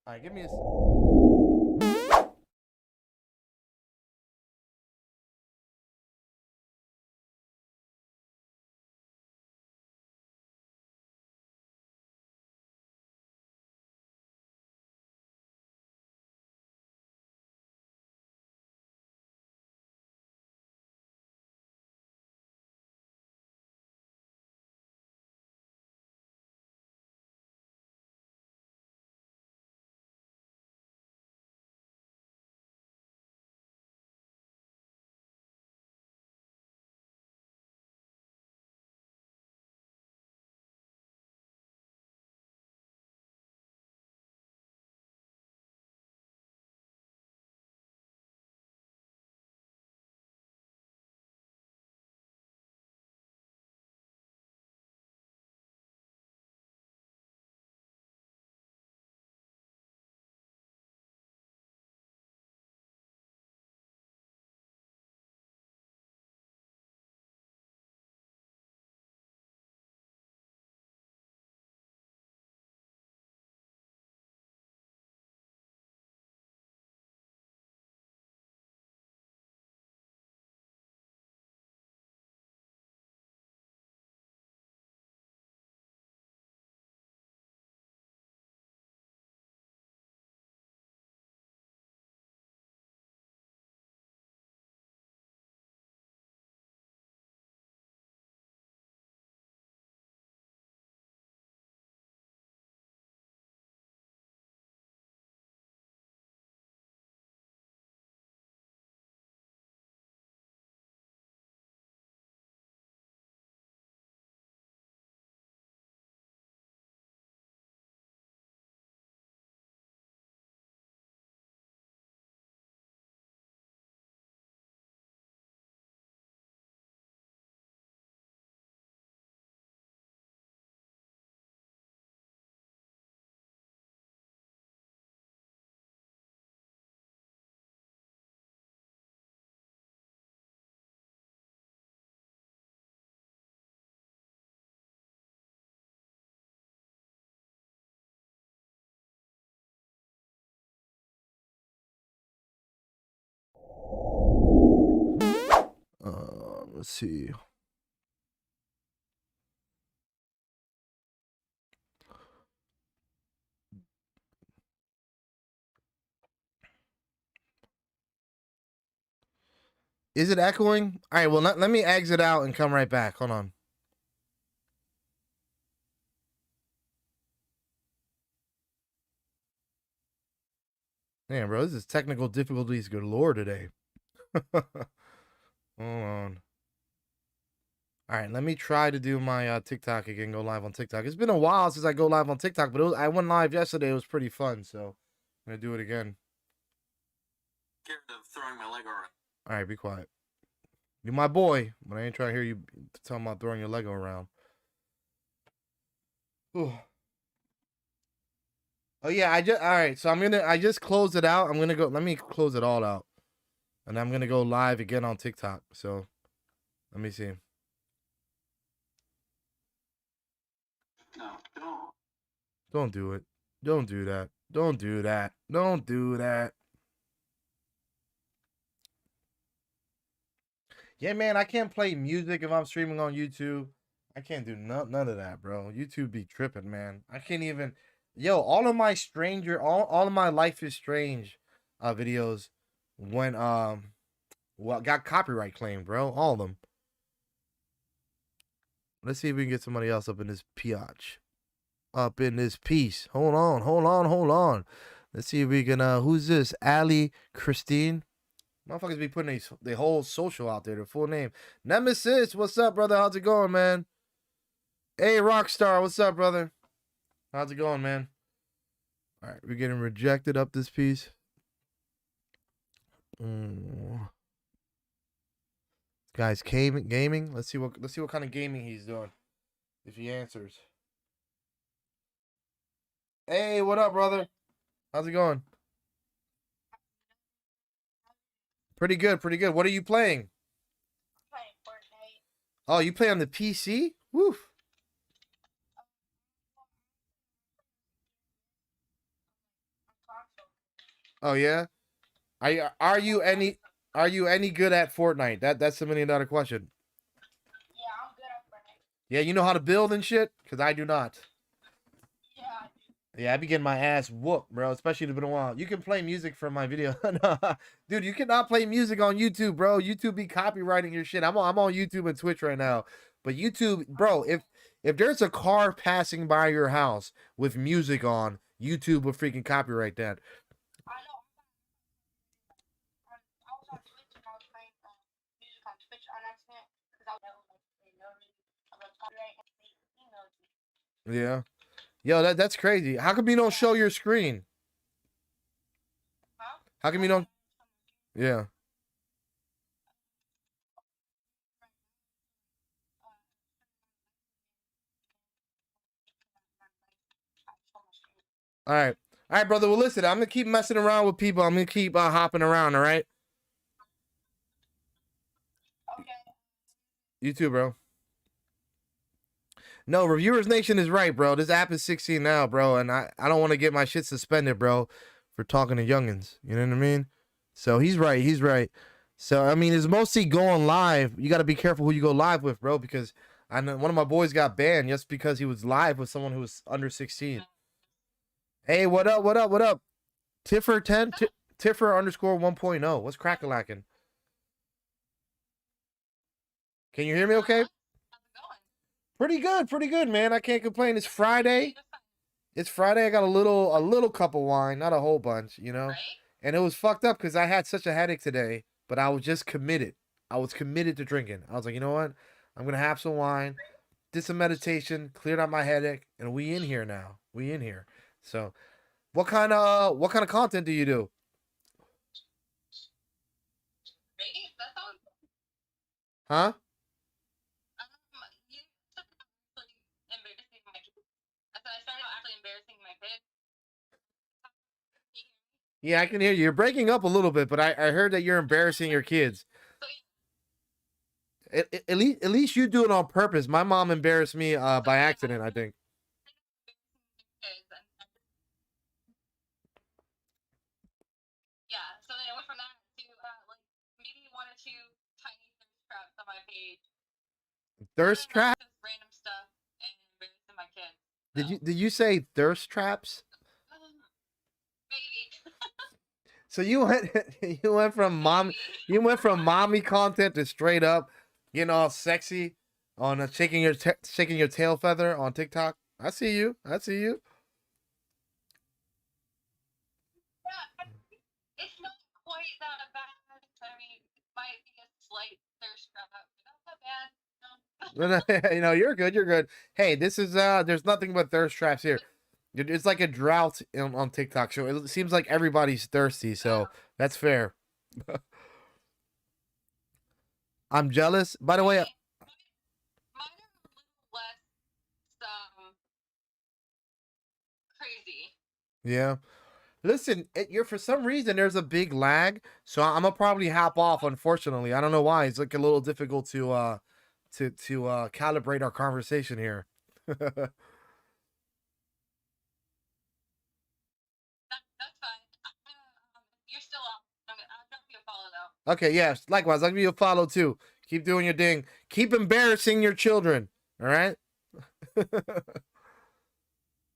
All right, give me a. Let's see. Is it echoing? All right, well, let me exit out and come right back. Hold on. Damn, bro, this is technical difficulties galore today. Hold on. All right, let me try to do my TikTok again, go live on TikTok. It's been a while since I go live on TikTok, but I went live yesterday. It was pretty fun, so I'm going to do it again. Scared of throwing my Lego around. All right, be quiet. You're my boy, but I ain't trying to hear you talking about throwing your Lego around. Ooh. Oh yeah, all right. So I just closed it out. I'm gonna go. Let me close it all out, and I'm gonna go live again on TikTok. So, let me see. No, don't. Don't do it. Don't do that. Don't do that. Don't do that. Yeah, man, I can't play music if I'm streaming on YouTube. I can't do none of that, bro. YouTube be tripping, man. I can't even. Yo, all of my all of my Life is Strange videos went well, got copyright claimed, bro. All of them. Let's see if we can get somebody else up in this piatch. Up in this piece. Hold on, hold on, hold on. Let's see if we can who's this? Ali Christine. Motherfuckers be putting the whole social out there, their full name. Nemesis, what's up, brother? How's it going, man? Hey, Rockstar, what's up, brother? How's it going, man? All right, we're getting rejected up this piece. Guys, gaming. Let's see what kind of gaming he's doing. If he answers. Hey, what up, brother? How's it going? Pretty good, pretty good. What are you playing? Playing Fortnite. Oh, you play on the PC? Woof. Oh yeah. Are you any good at Fortnite? That's the $1 million question. Yeah, I'm good at Fortnite. Yeah, you know how to build and shit? Cause I do not. Yeah, I do. Yeah, I be getting my ass whooped, bro. Especially if it's been a while. You can play music from my video. No, dude, you cannot play music on YouTube, bro. YouTube be copywriting your shit. I'm on YouTube and Twitch right now. But YouTube, bro, if there's a car passing by your house with music on, YouTube will freaking copyright that. I know. I was on Twitch and I was playing music on Twitch on accident because I was like, no reason. I was copyright and they emailed me. Yeah. Yo, that's crazy. How come you don't show your screen? Huh? How come you don't? Yeah. All right. All right, brother. Well, listen, I'm gonna keep messing around with people. I'm gonna keep hopping around. All right. Okay. You too, bro. No, Reviewers Nation is right, bro. This app is 16 now, bro, and I don't want to get my shit suspended, bro, for talking to youngins. You know what I mean? So he's right. He's right. So I mean, it's mostly going live. You got to be careful who you go live with, bro, because I know one of my boys got banned just because he was live with someone who was under 16. Hey, what up? What up? What up? Tiffer 10, Tiffer underscore 1.0. What's crack-a-lackin'? Can you hear me okay? How's it going? Pretty good, man. I can't complain. It's Friday. It's Friday. I got a little cup of wine, not a whole bunch, you know. Right? And it was fucked up because I had such a headache today, but I was just committed. I was committed to drinking. I was like, you know what? I'm gonna have some wine, did some meditation, cleared out my headache, and we in here now. We in here. So, what kind of content do you do? Really? That sounds. Huh? You started actually embarrassing my kids. I said I started actually embarrassing my kids. Yeah, I can hear you. You're breaking up a little bit, but I heard that you're embarrassing your kids. So At least you do it on purpose. My mom embarrassed me by accident, I think. kids and yeah, so then I went from that to like maybe one or two tiny thirst traps on my page. Thirst trap? Just random stuff and embarrassing my kids. Did you say thirst traps? Maybe. So you went from mommy content to straight up getting all sexy on shaking your tail feather on TikTok. I see you. I see you. Yeah, it's not quite that bad. I mean, it might be a slight thirst trap, but not that bad. No. You know, you're good. You're good. Hey, this is there's nothing but thirst traps here. It's like a drought on TikTok. So it seems like everybody's thirsty. So that's fair. I'm jealous. By the way, Mine are a little less crazy. yeah. Listen, you're for some reason there's a big lag, so I'm gonna probably hop off. Unfortunately, I don't know why. It's like a little difficult to calibrate our conversation here. That's fine. You're still up. I'll drop you a follow though. Okay, yes. Likewise, I'll give you a follow too. Keep doing your thing. Keep embarrassing your children. All right.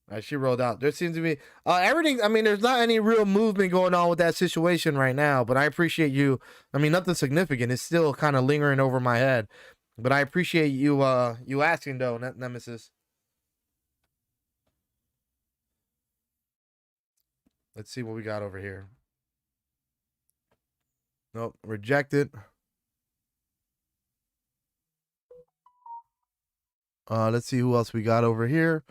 All right, she rolled out. There seems to be everything. I mean, there's not any real movement going on with that situation right now, but I appreciate you. I mean, nothing significant. It's still kind of lingering over my head, but I appreciate you you asking though, Nemesis. Let's see what we got over here. Nope, rejected. Let's see who else we got over here.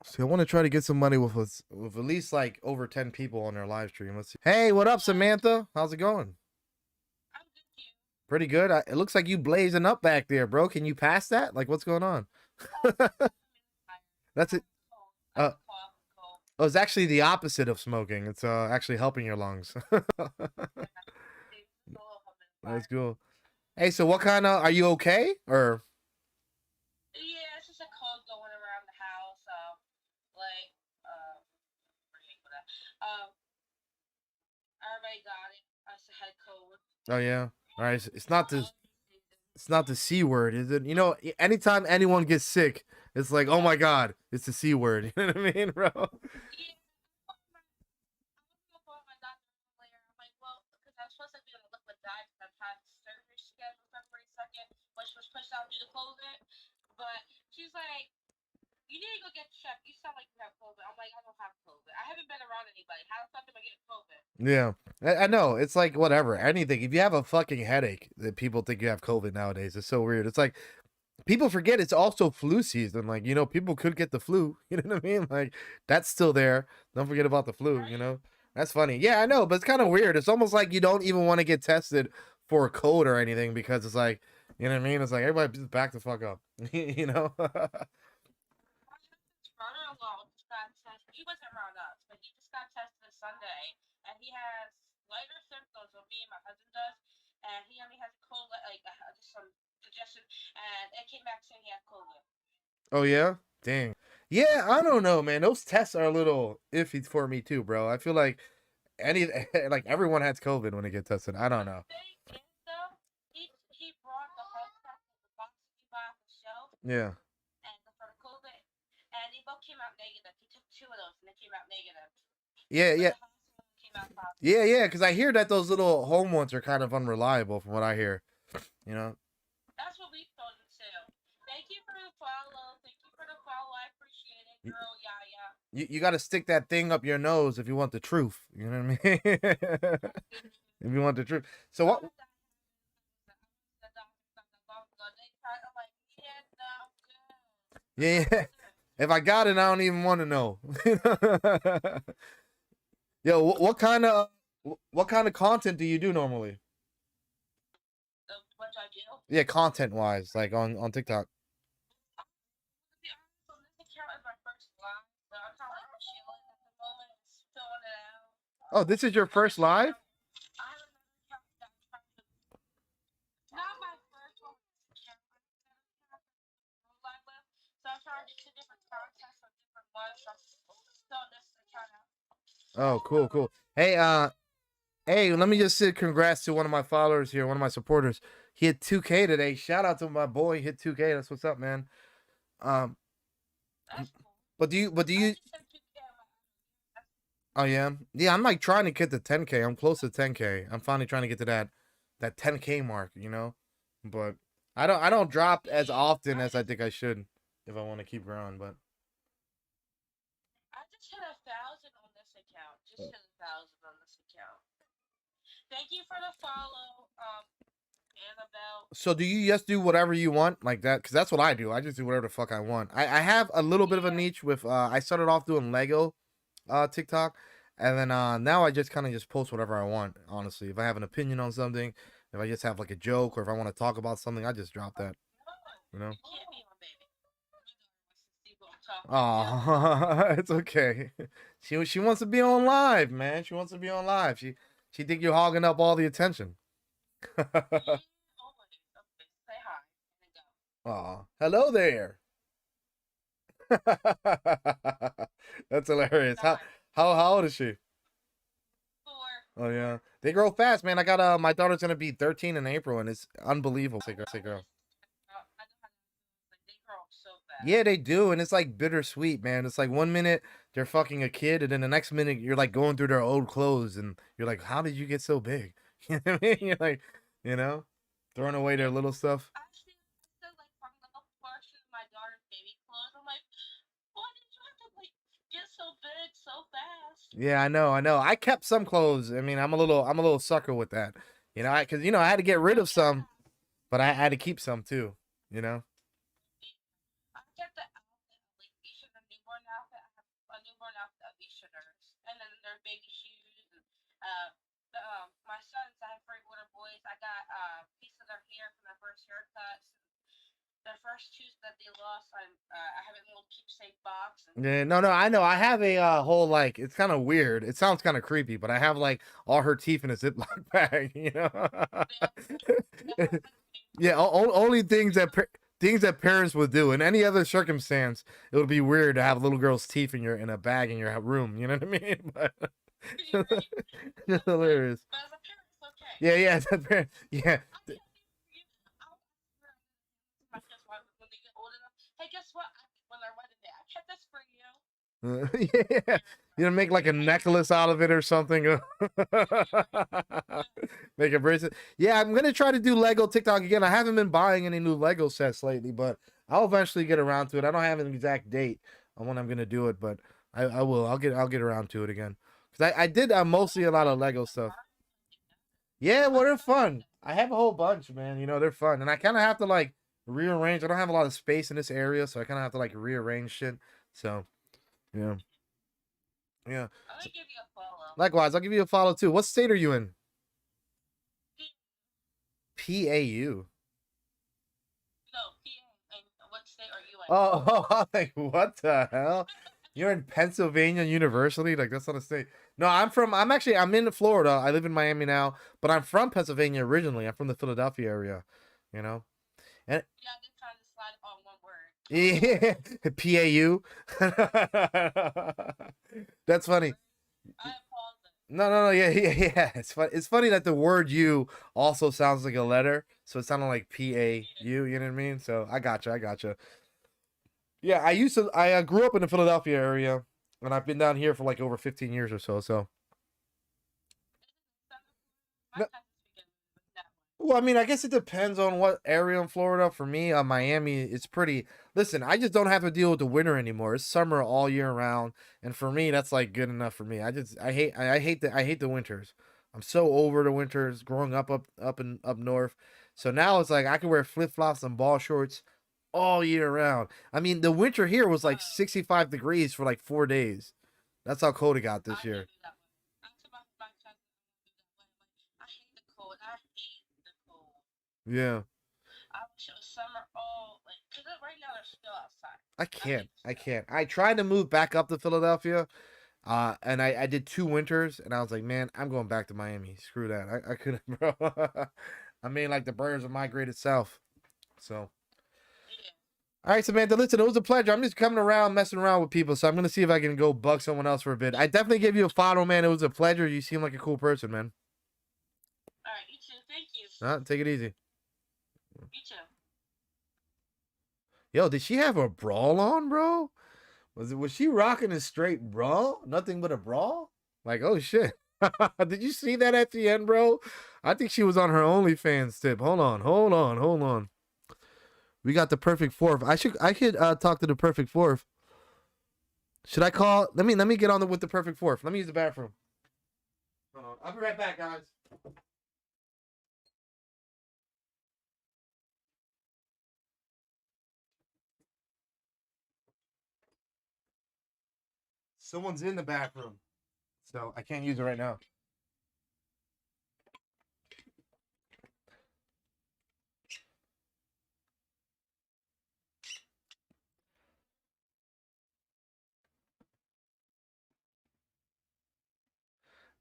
See, I want to try to get some money with at least like over 10 people on their live stream. Let's see. Hey, what up, Samantha? How's it going? I'm just you. Pretty good. It looks like you blazing up back there, bro. Can you pass that? Like, what's going on? That's it. Oh, it's actually the opposite of smoking. It's actually helping your lungs. That's cool. Hey, so what kind of, are you okay? Or Yeah, it's just a cold going around the house. Like Oh yeah. All right. It's not the C word, is it? You know, anytime anyone gets sick, it's like, oh my god, it's the C word. You know what I mean, bro? Yeah, I was gonna my doctor earlier. I'm like, well, because I was supposed to be on a liquid diet because I've had surgery scheduled February 2nd, which was pushed out due to COVID. But she's like, you need to go get checked. You sound like you have COVID. I'm like, I don't have COVID. I haven't been around anybody. How the fuck am I getting COVID? Yeah, I know. It's like whatever, anything. If you have a fucking headache, that people think you have COVID nowadays. It's so weird. It's like people forget it's also flu season. Like, you know, people could get the flu. You know what I mean? Like that's still there. Don't forget about the flu. You know, that's funny. Yeah, I know, but it's kind of weird. It's almost like you don't even want to get tested for a cold or anything because it's like, you know what I mean? It's like everybody just back the fuck up. You know? My husband's brother-in-law just got tested. He wasn't around us, but he just got tested Sunday, and he has lighter symptoms than me and my husband does, and he only has cold, like just some congestion, and it came back saying he had COVID. Oh yeah, dang. Yeah, I don't know, man. Those tests are a little iffy for me too, bro. I feel like any like everyone has COVID when they get tested. I don't know. The thing is, though, he brought the home test in the box that you buy off the shelf, Yeah. and for the COVID, and they both came out negative. He took two of those, and they came out negative. Yeah, But yeah. the hospital came out positive. Yeah, yeah, because I hear that those little home ones are kind of unreliable from what I hear. You know? That's what we told him too. Thank you for the follow. Thank you for the follow. I appreciate it, Y- girl. Yeah, yeah. You got to stick that thing up your nose if you want the truth. You know what I mean? If you want the truth. So what? The doctor not that long ago. They tried. I'm like, yeah, no, I'm good. Yeah, yeah. If I got it, I don't even want to know. Yo, what kind of content do you do normally? What do I do? Yeah, content wise, like on TikTok. To be honest, on this account is my first live, so I'm kind of like chilling at the moment, just filling it out. Oh, this is your first live? I have another account that I'm trying to. Not my first one. This account. I have another account that I'm live with, so I'm trying to do two different contests on different ones. So I'm filling this account out. Oh, cool, cool. Hey, let me just say congrats to one of my followers here, one of my supporters. He hit 2K today. Shout out to my boy. He hit 2K. That's what's up, man. Um, That's cool. but do you? I just said 2K on my. Oh yeah, yeah. I'm like trying to get to 10K. I'm close to 10K. I'm finally trying to get to that 10K mark. You know, but I don't drop as often as I think I should if I want to keep growing. But I just hit 1,000 on this account. Just hit 1,000 on this account. Thank you for the follow, Annabelle. so do you just do whatever you want like that? Because that's what I do. I just do whatever the fuck I want. I have a little bit of a niche with I started off doing Lego TikTok, and then now I just kind of just post whatever I want. Honestly, if I have an opinion on something, if I just have like a joke, or if I want to talk about something, I just drop that. You know? You can't be on, baby. My daughter wants to see what I'm talking about. Oh, it's okay. She wants to be on live, man. She wants to be on live. She think you're hogging up all the attention. Yeah, always. Okay, say hi and then go. Aw, hello there. That's hilarious. Bye. How old is she? 4. Oh yeah, they grow fast, man. I got my daughter's gonna be 13 in April, and it's unbelievable. Say girl. I know how like they grow up so fast. Yeah, they do, and it's like bittersweet, man. It's like one minute they're fucking a kid, and then the next minute you're like going through their old clothes, and you're like, how did you get so big? You know what I mean? You're like, you know, throwing away their little stuff. Actually, I still like from the portion of my daughter's baby clothes. I'm like, why did you have to like get so big so fast? Yeah, I know, I know. I kept some clothes. I mean, I'm a little sucker with that. You know, because I had to get rid of some, but I had to keep some too. You know. I get the outfit of like each of the newborn outfit. I have a newborn outfit of each of theirs, and then their baby shoes. And my sons, I have 3 little boys. I got a piece of their hair from their first haircuts. And their first tooth that they lost, I have it in a little keepsake box. And Yeah, no, I know. I have a whole like. It's kind of weird. It sounds kind of creepy, but I have like all her teeth in a Ziploc bag. You know. Yeah, only things that parents would do. In any other circumstance, it would be weird to have little girl's teeth in a bag in your room. You know what I mean? But You're right. just hilarious. But as a parent, it's okay. Yeah, yeah, yeah. My kids, when they get old enough, hey, guess what? When they're wedding day, I kept this for you. Yeah, you know, make like a necklace out of it or something. Make a bracelet. Yeah, I'm gonna try to do Lego TikTok again. I haven't been buying any new Lego sets lately, but I'll eventually get around to it. I don't have an exact date on when I'm gonna do it, but I will. I'll get around to it again. Cause I did mostly a lot of Lego stuff. Yeah, well, they're fun. I have a whole bunch, man. You know, they're fun, and I kind of have to like rearrange. I don't have a lot of space in this area, so I kind of have to like rearrange shit. So yeah, yeah. I'm gonna give you a follow. Likewise, I'll give you a follow too. What state are you in? PAU. No, and what state are you in? Oh, like what the hell? You're in Pennsylvania University? Like that's not a state. No, I'm in Florida. I live in Miami now, but I'm from Pennsylvania originally. I'm from the Philadelphia area, you know. And Yeah, I did kind of slide on one word. yeah, PAU. That's funny. I apologize. No, yeah, yeah, yeah. It's funny that the word "you" also sounds like a letter, so it sounded like PAU. You know what I mean? So I gotcha. Yeah, I grew up in the Philadelphia area, and I've been down here for like over 15 years or so. So, My no, cousin's speaking that well, I mean, I guess it depends on what area in Florida. For me, Miami, it's pretty. Listen, I just don't have to deal with the winter anymore. It's summer all year round, and for me, that's like good enough for me. I hate the winters. I'm so over the winters. Growing up north, so now it's like I can wear flip flops and ball shorts all year round. I mean, the winter here was like 65 degrees for like 4 days. That's how cold it got I this can't year. do that one. I told my cousin I do that one. Like, I hate the cold. I hate the cold. Yeah, I wish it was summer. Oh, like, cause right now they're still outside. I I can't. hate the I snow. can't. I tried to move back up to Philadelphia. And I did 2 winters, and I was like, man, I'm going back to Miami. Screw that. I couldn't, bro. I mean, like the birds have migrated south. So, Yeah. all right, Samantha, listen, it was a pleasure. I'm just coming around, messing around with people. So I'm gonna see if I can go bug someone else for a bit. I definitely give you a follow, man. It was a pleasure. You seem like a cool person, man. All right, you too. Thank you. Take it easy. You too. Yo, did she have a brawl on, bro? Was she rocking a straight brawl? Nothing but a brawl? Like, oh shit. Did you see that at the end, bro? I think she was on her OnlyFans tip. Hold on. We got the perfect fourth. I could talk to the perfect fourth. Should I call? Let me get on with the perfect fourth. Let me use the bathroom. Hold on. I'll be right back, guys. Someone's in the bathroom, so I can't use it right now.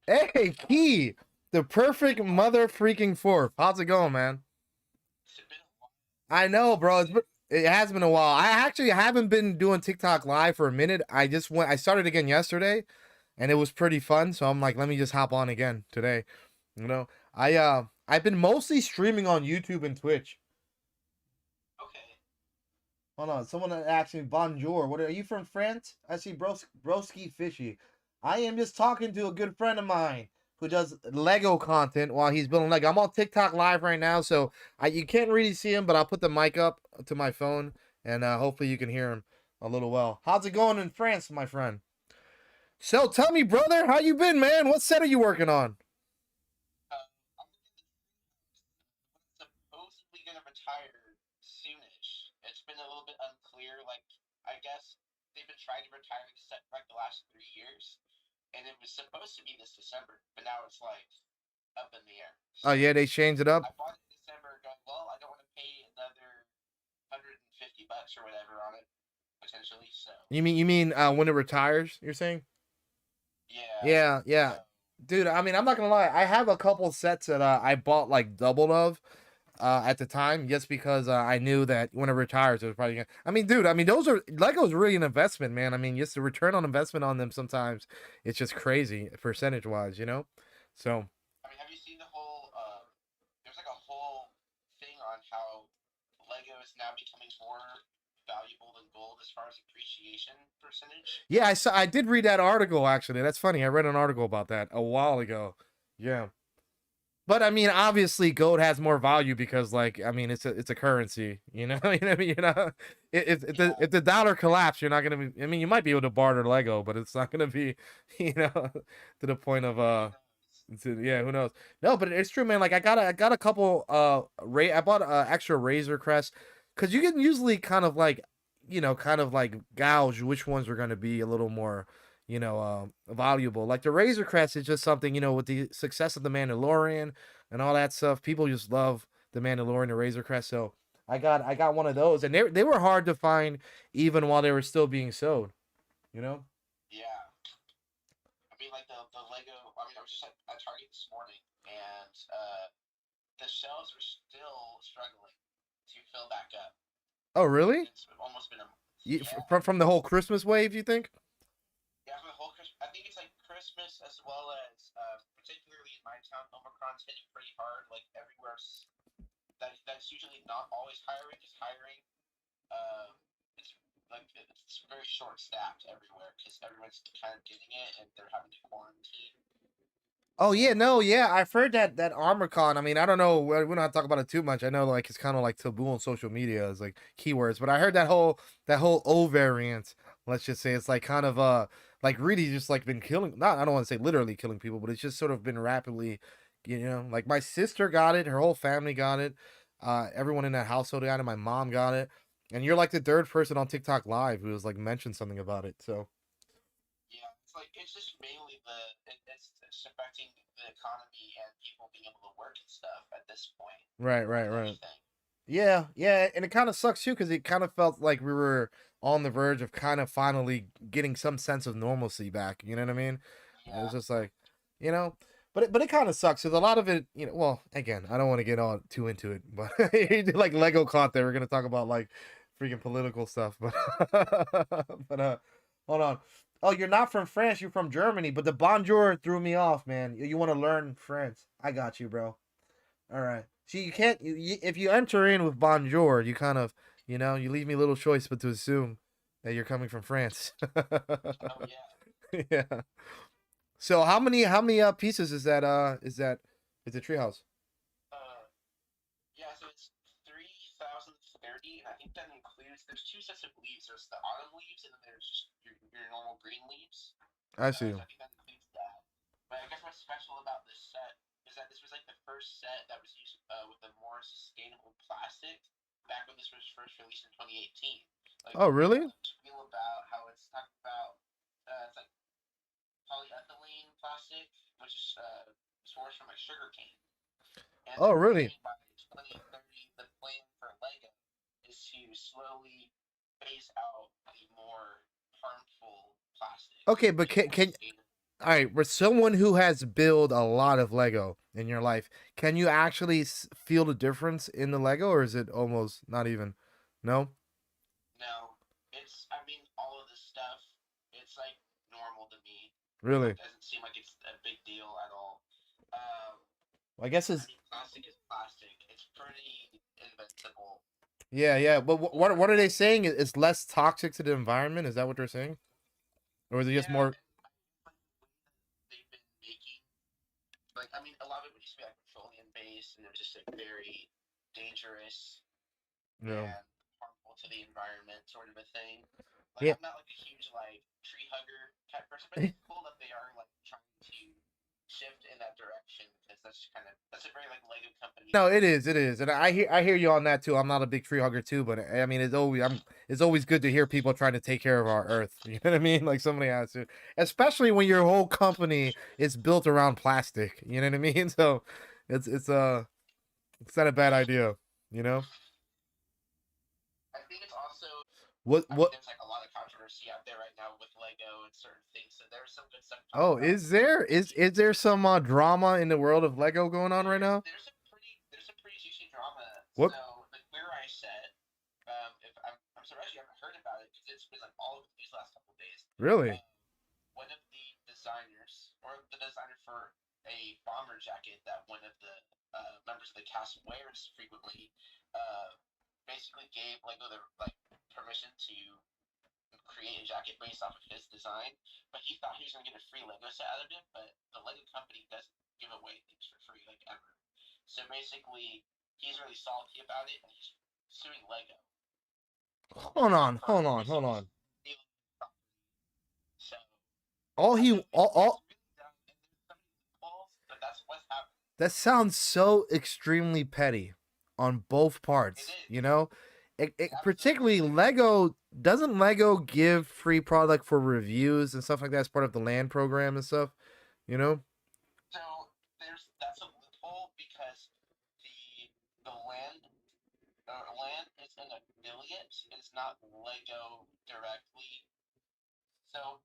Hey, Key, the perfect mother freaking fourth. How's it going, man? It's been a while. I know, bro. It has been a while. I actually haven't been doing TikTok live for a minute. I started again yesterday, and it was pretty fun. So I'm like, let me just hop on again today. You know, I've been mostly streaming on YouTube and Twitch. Okay. Hold on, someone asked me bonjour. What are you from France? I see broski fishy. I am just talking to a good friend of mine who does Lego content while he's building Lego. I'm on TikTok live right now, so you can't really see him, but I'll put the mic up to my phone, and hopefully you can hear him a little well. How's it going in France, my friend? So tell me, brother, how you been, man? What set are you working on? I'm supposedly gonna retire soonish. It's been a little bit unclear. Like, I guess they've been trying to retire the set for like the last 3 years, and it was supposed to be this December, but now it's like up in the air. Oh yeah, they changed it up. I bought it in December, going, well, I don't want to pay another $150 or whatever on it potentially. So You mean when it retires? You're saying? yeah, Yeah. so Dude, I mean, I'm not gonna lie. I have a couple sets that I bought like double of at the time, just because I knew that when it retires, it was probably gonna. I mean, dude, I mean, those are Lego's really an investment, man. I mean, just the return on investment on them sometimes it's just crazy percentage wise, you know. So I mean, have you seen the whole now becoming more valuable than gold as far as appreciation percentage. Yeah, I did read that article actually. That's funny. I read an article about that a while ago. Yeah. But I mean, obviously, gold has more value because, like, I mean, it's a currency, you know. You know, what I mean, if the dollar collapse, you're not gonna be. I mean, you might be able to barter Lego, but it's not gonna be, you know, to the point of yeah, who knows? No, but it's true, man. Like, I got a couple I bought extra Razor Crest because you can usually kind of like, kind of like gouge which ones are gonna be a little more valuable. Like the Razor Crest is just something, with the success of the Mandalorian and all that stuff. People just love the Mandalorian, the Razor Crest. So I got one of those, and they were hard to find even while they were still being sold. You know? Yeah. I mean, like the Lego. I mean, I was just at Target this morning, and the shelves were still struggling to fill back up. Oh, really? It's almost been a month. You, Yeah. from the whole Christmas wave, you think? Yeah, for the whole Christmas. I think it's like Christmas as well as, particularly in my town, Omicron's hitting pretty hard. Like everywhere, that's usually not always hiring is hiring. It's like it's very short staffed everywhere because everyone's kind of getting it and they're having to quarantine. Oh yeah, no, yeah, I've heard that ArmorCon. I mean, I don't know. We're not talking about it too much. I know, like, it's kind of like taboo on social media as like keywords, but I heard that whole O variant. Let's just say it's like kind of like really just like been killing. Not, I don't want to say literally killing people, but it's just sort of been rapidly, like my sister got it, her whole family got it, everyone in that household got it, my mom got it, and you're like the third person on TikTok Live who has like mentioned something about it. So Yeah, it's just mainly it's affecting the economy and people being able to work and stuff at this point. right, More right, than right. anything. Yeah, yeah, and it kind of sucks too because it kind of felt like we were on the verge of kind of finally getting some sense of normalcy back. You know what I mean? It was Yeah. just like, you know, but it kind of sucks because a lot of it, well, again, I don't want to get all too into it, but like Lego content, we're gonna talk about like freaking political stuff, but but hold on. Oh, you're not from France, you're from Germany, but the bonjour threw me off, man. You want to learn France? I got you, bro. All right. See, you can't. If you enter in with bonjour, you kind of, you leave me little choice but to assume that you're coming from France. Oh yeah. Yeah. So how many pieces is the treehouse? Uh, yeah. So it's 3,030, and I think that includes there's two sets of leaves. There's the autumn leaves, and then there's just your normal green leaves. I see. So I think that includes that. But I guess what's special about this set is that this was like the first set that was used with a more sustainable plastic back when this was first released in 2018. Like, Oh, really? feel about how it's talked about, it's like polyethylene plastic, which is sourced from like sugar cane. And Oh, they're really? saying by 2030, the plan for Lego is to slowly phase out the more harmful plastics Okay, and but make can more can sustainable. all right, for someone who has built a lot of Lego in your life, can you actually feel the difference in the Lego, or is it almost not even? No, No, I mean, all of this stuff, it's like normal to me. really. It doesn't seem like it's a big deal at all. Well, I guess I it's mean, plastic is plastic. It's pretty invincible. yeah, yeah. But what are they saying? It's less toxic to the environment? Is that what they're saying, or is it just Yeah, more? and I feel like the way that they've been making, like, I mean, a lot of it used to be like petroleum based, and it was just like very dangerous No. and harmful to the environment, sort of a thing. Like, Yeah. I'm not like a huge like tree hugger type person, but it's cool that they are like trying to shift in that direction because that's a very like Lego company No, thing. it is, and I hear you on that too. I'm not a big tree hugger too, but I mean, it's always good to hear people trying to take care of our Earth. You know what I mean? Like somebody has to, especially when your whole company is built around plastic. You know what I mean? So, it's not a bad idea. You know I think it's also, what I mean, what? there's like a lot of controversy out there right now with Lego and certain things, so there's some good stuff to talk Oh, about. is there some drama in the world of Lego going on right now? There's a pretty juicy drama. What So the Queer Eye set, if I'm surprised you haven't heard about it because it's been like all over these last couple of days. really? Um, one of the designers, or the designer for a bomber jacket that one of the members of the cast wears frequently, uh, basically gave Lego the permission to create a jacket based off of his design, but he thought he was gonna get a free Lego set out of it. But the Lego company doesn't give away things for free like ever. So basically, he's really salty about it, and he's suing Lego. Hold on. So All he all but that's what's happening. that sounds so extremely petty on both parts, you know? Particularly Lego, doesn't Lego give free product for reviews and stuff like that as part of the LAN program and stuff, you know? So that's a loophole because the land is an affiliate. It's not Lego directly. So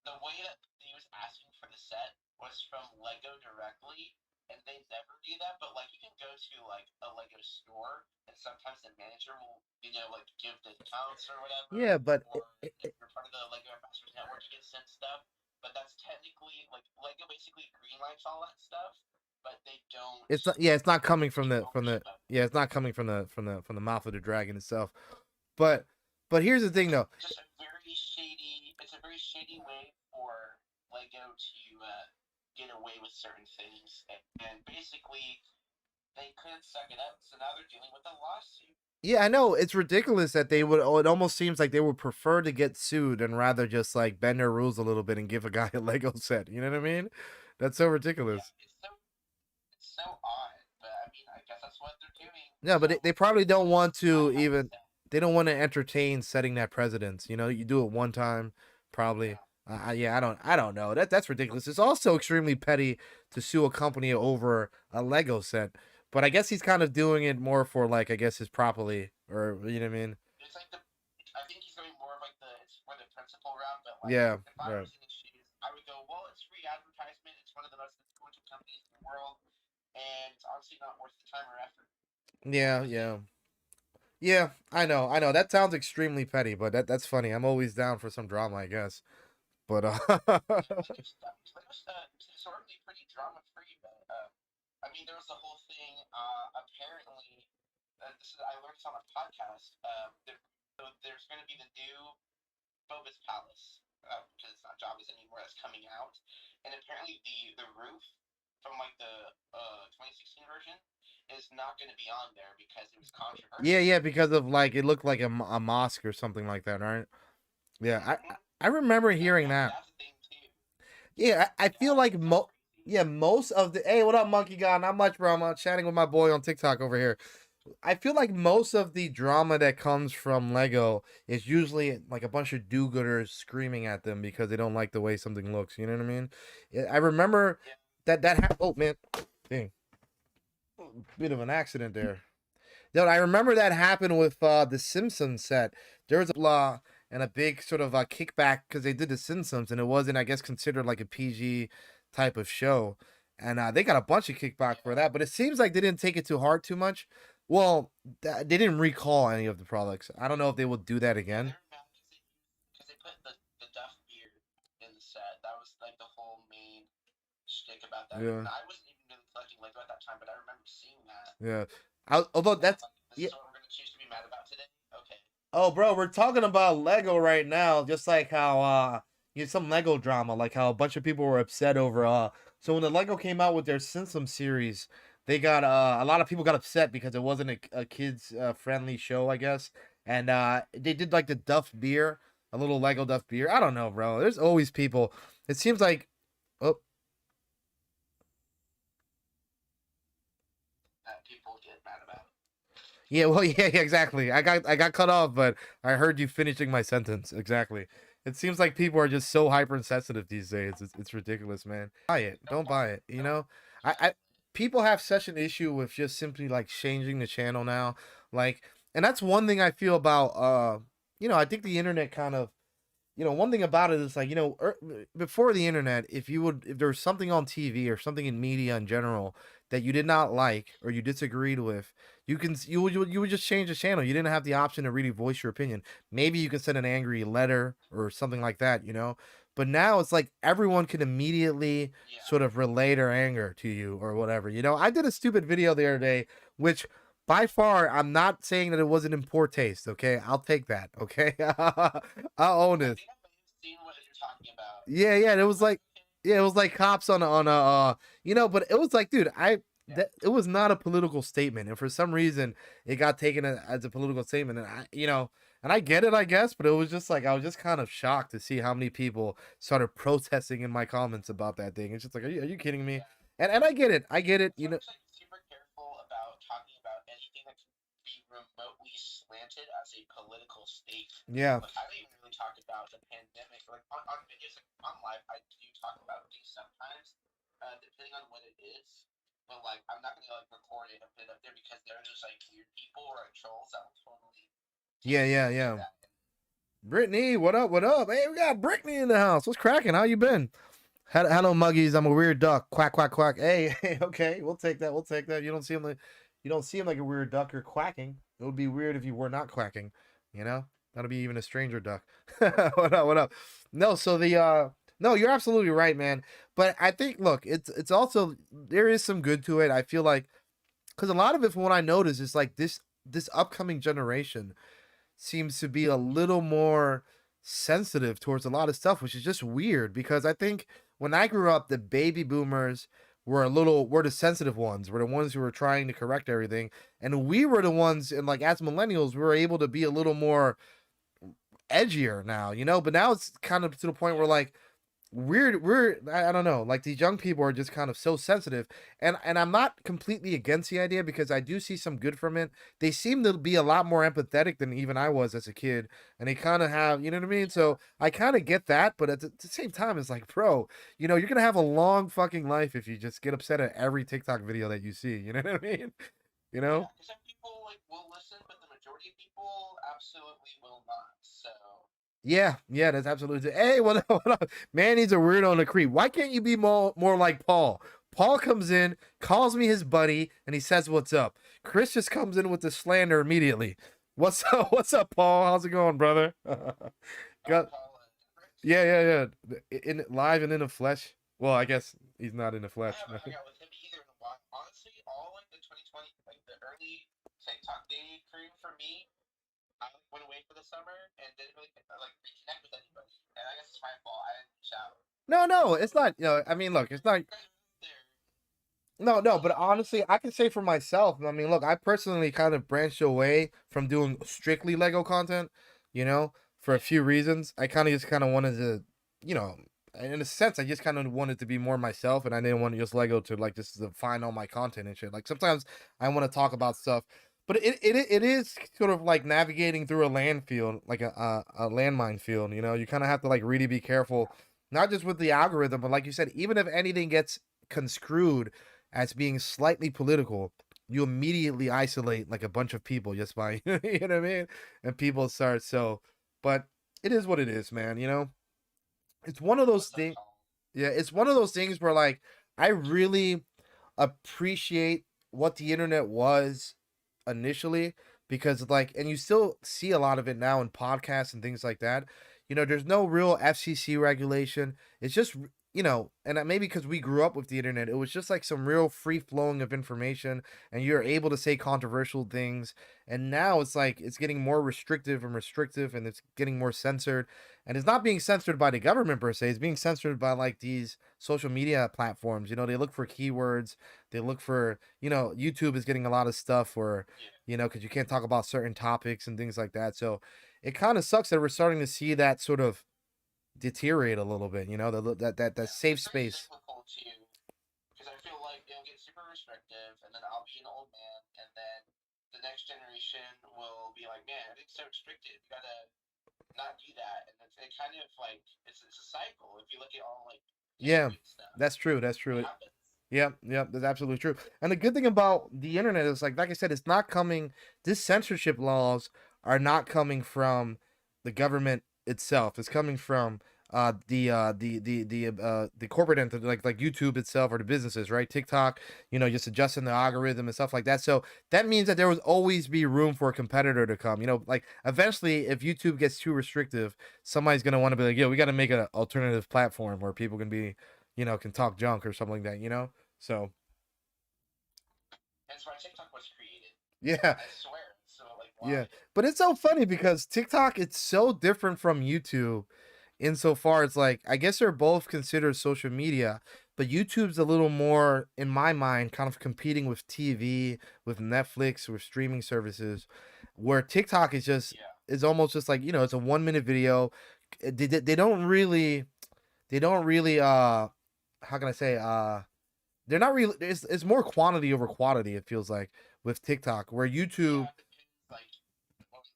the way that he was asking for the set was from Lego directly, and they never do that. But like, you can go to like a Lego store, and sometimes the manager will, like give discounts or whatever. Yeah, but or if you're part of the Lego Ambassadors Network, you get sent stuff. But that's technically like Lego basically greenlights all that stuff, but they don't. it's not, yeah, it's not coming from the ownership of it. yeah, it's not coming from the mouth of the dragon itself. But here's the thing though. Just a very shady. It's a very shady way for Lego to get away with certain things, and basically they couldn't suck it up, so now they're dealing with a lawsuit. Yeah, I know it's ridiculous that they would. It almost seems like they would prefer to get sued and rather just like bend their rules a little bit and give a guy a Lego set. You know what I mean? That's so ridiculous. Yeah, it's so odd, but I mean, I guess that's what they're doing. Yeah, but so they probably don't want to I even. understand. They don't want to entertain setting that precedence. You know, you do it one time, probably. Yeah, I don't know. That's ridiculous. It's also extremely petty to sue a company over a Lego set. But I guess he's kind of doing it more for like I guess his properly or you know what I mean? It's like I think he's going more of like it's for the principal route, but like Yeah, if I right. was in his shoes, I would go, well, it's free advertisement. It's one of the most influential companies in the world, and it's honestly not worth the time or effort. Yeah, yeah. Yeah, I know. That sounds extremely petty, but that's funny. I'm always down for some drama, I guess. But Lego's historically pretty drama free, but I mean, there was the whole thing. Apparently, I learned this on a podcast. There's going to be the new Phobos Palace, because it's not Java's anymore. That's coming out, and apparently the roof from like the 2016 version is not going to be on there because it was controversial. yeah, because of like it looked like a mosque or something like that, right? Yeah, I remember hearing that. That's the thing too. Yeah, I feel like most of the hey, what up, Monkey God? Not much, bro. I'm chatting with my boy on TikTok over here. I feel like most of the drama that comes from Lego is usually like a bunch of do-gooders screaming at them because they don't like the way something looks. You know what I mean? I remember that. Oh man, dang, bit of an accident there. Dude, I remember that happened with the Simpsons set. There was a blah and a big sort of kickback because they did the Simpsons and it wasn't, I guess, considered like a PG type of show. And they got a bunch of kickback for that, but it seems like they didn't take it too hard too much. Well, they didn't recall any of the products. I don't know if they will do that again. Because they put the Duff beard in the set. That was like the whole main shtick about that. Yeah. And I wasn't even really collecting Lego at that time, but I remember seeing that. Yeah. Although that's this is what we're gonna choose to be mad about today. Okay. Oh, bro, we're talking about Lego right now, just like how some Lego drama, like how a bunch of people were upset over so when the Lego came out with their Simpsons series, they got a lot of people got upset because it wasn't a kids friendly show, I guess. And they did like the Duff beer, a little Lego Duff beer. I don't know, bro. There's always people. It seems like oh, That people get mad about. yeah, well, yeah, exactly. I got cut off, but I heard you finishing my sentence. Exactly. It seems like people are just so hypersensitive these days. It's ridiculous, man. Buy it. Don't buy it. You know, I people have such an issue with just simply like changing the channel now. Like, and that's one thing I feel about I think the internet kind of one thing about it is like, before the internet, if there was something on TV or something in media in general that you did not like or you disagreed with, you would just change the channel. You didn't have the option to really voice your opinion. Maybe you could send an angry letter or something like that, But now it's like everyone can immediately sort of relay their anger to you or whatever. I did a stupid video the other day, which by far, I'm not saying that it wasn't in poor taste. Okay, I'll take that. Okay, I'll own I it. think I may have seen what you're talking about. Yeah, yeah. And it was like, Okay. yeah, it was like cops on a, but it was like, dude, Yeah. that it was not a political statement, and for some reason, it got taken as a political statement, and and I get it, I guess, but it was just like I was just kind of shocked to see how many people started protesting in my comments about that thing. It's just like, are you kidding me? Yeah. And I get it, So I'm just like super careful about talking about anything that can be remotely slanted as a political statement. yeah, Like I don't even really talk about the pandemic. Like on videos, like on live, I do talk about things sometimes, depending on what it is. But like I'm not gonna like record it and put it up there because there are just like weird people or like, trolls that will totally take yeah, advantage of yeah. that. Brittany, what up? What up? Hey, we got Brittany in the house. What's cracking? How you been? Hello, muggies. I'm a weird duck. Quack, quack, quack. Hey, hey, okay, we'll take that. We'll take that. You don't see him like a weird duck. You're quacking. It would be weird if you were not quacking. You know, that'd be even a stranger duck. What up? What up? No, so no, you're absolutely right, man. But I think, look, it's also there is some good to it. I feel like because a lot of it, from what I notice, is like this upcoming generation seems to be a little more sensitive towards a lot of stuff, which is just weird because I think when I grew up, the baby boomers were the sensitive ones, were the ones who were trying to correct everything. And we were the ones, and like as millennials, we were able to be a little more edgier now, but now it's kind of to the point where like I don't know, like these young people are just kind of so sensitive, and I'm not completely against the idea because I do see some good from it. They seem to be a lot more empathetic than even I was as a kid, and they kind of have, you know what I mean? So I kind of get that, but at the same time it's like, bro, you're gonna have a long fucking life if you just get upset at every TikTok video that you see, you know what I mean? you know Yeah, because some people like will listen, but the majority of people absolutely will not. So Yeah, yeah, that's absolutely. Hey, what up? What up? Man, he's a weirdo and a creep. Why can't you be more like Paul? Paul comes in, calls me his buddy, and he says, "What's up?" Chris just comes in with the slander immediately. What's up? What's up, Paul? How's it going, brother? Got Paul Chris, yeah, yeah, yeah. In live and in the flesh. Well, I guess he's not in the I flesh. haven't hung out with him either in a while. Honestly, all like the 2020, like the early TikTok dating crew for me, I like, went away for the summer and didn't really like reconnect with anybody. And I guess it's my fault. I didn't reach out. No, no, it's not. I mean, look, it's not. You guys were there. No, no, but honestly, I can say for myself. I mean, look, I personally kind of branched away from doing strictly Lego content, for a Yeah. few reasons. I kind of just kind of wanted to, you know, in a sense, I just kind of wanted to be more myself, and I didn't want just Lego to like just define all my content and shit. Like sometimes I want to talk about stuff, but it is sort of like navigating through a land field, like a landmine field. You kind of have to like really be careful, not just with the algorithm, but like you said, even if anything gets conscrewed as being slightly political, you immediately isolate like a bunch of people just by you know what I mean? And people start but it is what it is, man, It's one of those What's up, things. Paul? Yeah, it's one of those things where like I really appreciate what the internet was initially because like and you still see a lot of it now in podcasts and things like that. There's no real FCC regulation. It's just and maybe because we grew up with the internet, it was just like some real free flowing of information, and you're able to say controversial things. And now it's like it's getting more restrictive, and it's getting more censored. And it's not being censored by the government per se. It's being censored by like these social media platforms. They look for keywords. They look for, YouTube is getting a lot of stuff where, Yeah. because you can't talk about certain topics and things like that. So it kind of sucks that we're starting to see that sort of deteriorate a little bit. That Yeah. safe It's very space. cyclical too. Because I feel like it'll get super restrictive, and then I'll be an old man, and then the next generation will be like, man, it's so restricted. You gotta not do that, and it kind of like it's a cycle. If you look at all like Yeah, history and stuff, that's true. That's it true. happens. Yep, yep, that's absolutely true. And the good thing about the internet is like I said, it's not coming. This censorship laws are not coming from the government itself. It's coming from the corporate entity like YouTube itself or the businesses, right? TikTok, just adjusting the algorithm and stuff like that. So that means that there will always be room for a competitor to come. Like eventually, if YouTube gets too restrictive, somebody's gonna want to be like, yo, we got to make an alternative platform where people can be, can talk junk or something like that. So That's why TikTok was created. Yeah, I swear. So like, yeah. why? But it's so funny because TikTok, it's so different from YouTube insofar it's like I guess they're both considered social media, but YouTube's a little more, in my mind, kind of competing with TV, with Netflix, with streaming services, where TikTok is just Yeah. is almost just like, it's a 1 minute video. They don't really how can I say they're not really it's more quantity over quality, it feels like, with TikTok, where YouTube. Yeah, it depends like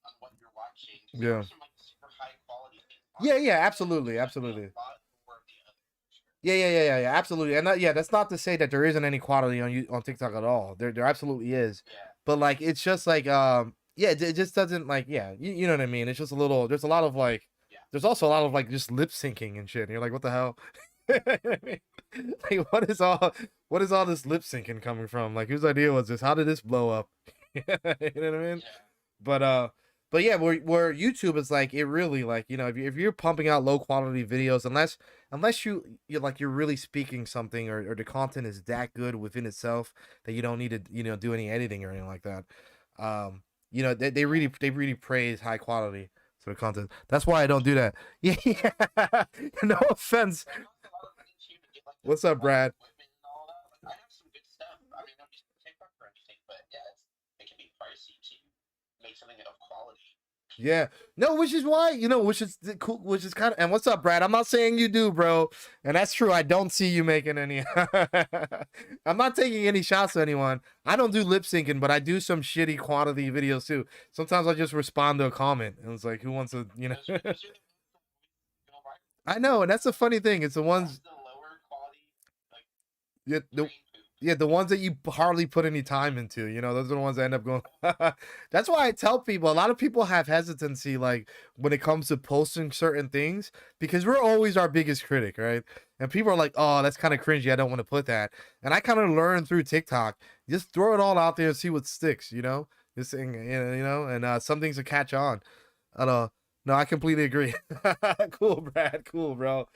on what you're watching. 'Cause there Yeah. are some like super high quality things on Yeah, there, yeah, but absolutely, there's definitely absolutely. a lot more of the other. For sure. Yeah, absolutely. And yeah, that's not to say that there isn't any quality on on TikTok at all. There absolutely is. Yeah. But like it's just like yeah, it just doesn't like yeah, you know what I mean? It's just a little there's a lot of like Yeah. there's also a lot of like just lip syncing and shit. And you're like, what the hell? Like what is all this lip syncing coming from? Like whose idea was this? How did this blow up? You know what I mean? Yeah. But yeah, where YouTube is like it really like if you're pumping out low quality videos, unless you're really speaking something, or the content is that good within itself that you don't need to do any editing or anything like that. They really praise high quality sort of content. That's why I don't do that. Yeah, no offense. But I know it's a lot of money too to get like What's the up, Brad? equipment and all that. Like, I have some good stuff. I mean, I'm just TikTok or anything, but yeah, it can be pricey to make something of quality. Yeah. No, which is why, which is cool, which is kind of, and what's up, Brad? I'm not saying you do, bro. And that's true. I don't see you making any. I'm not taking any shots at anyone. I don't do lip syncing, but I do some shitty quality videos too. Sometimes I just respond to a comment and it's like, who wants to, Those are the ones that go viral. I know. And that's the funny thing. It's the ones, That's the lower quality, like yeah, brain poop. the ones that you hardly put any time into, those are the ones that end up going. That's why I tell people, a lot of people have hesitancy, like when it comes to posting certain things, because we're always our biggest critic, right? And people are like, oh, that's kind of cringy. I don't want to put that. And I kind of learned through TikTok, just throw it all out there and see what sticks, this thing, and some things will catch on. I don't know. No, I completely agree. Cool, Brad. Cool, bro.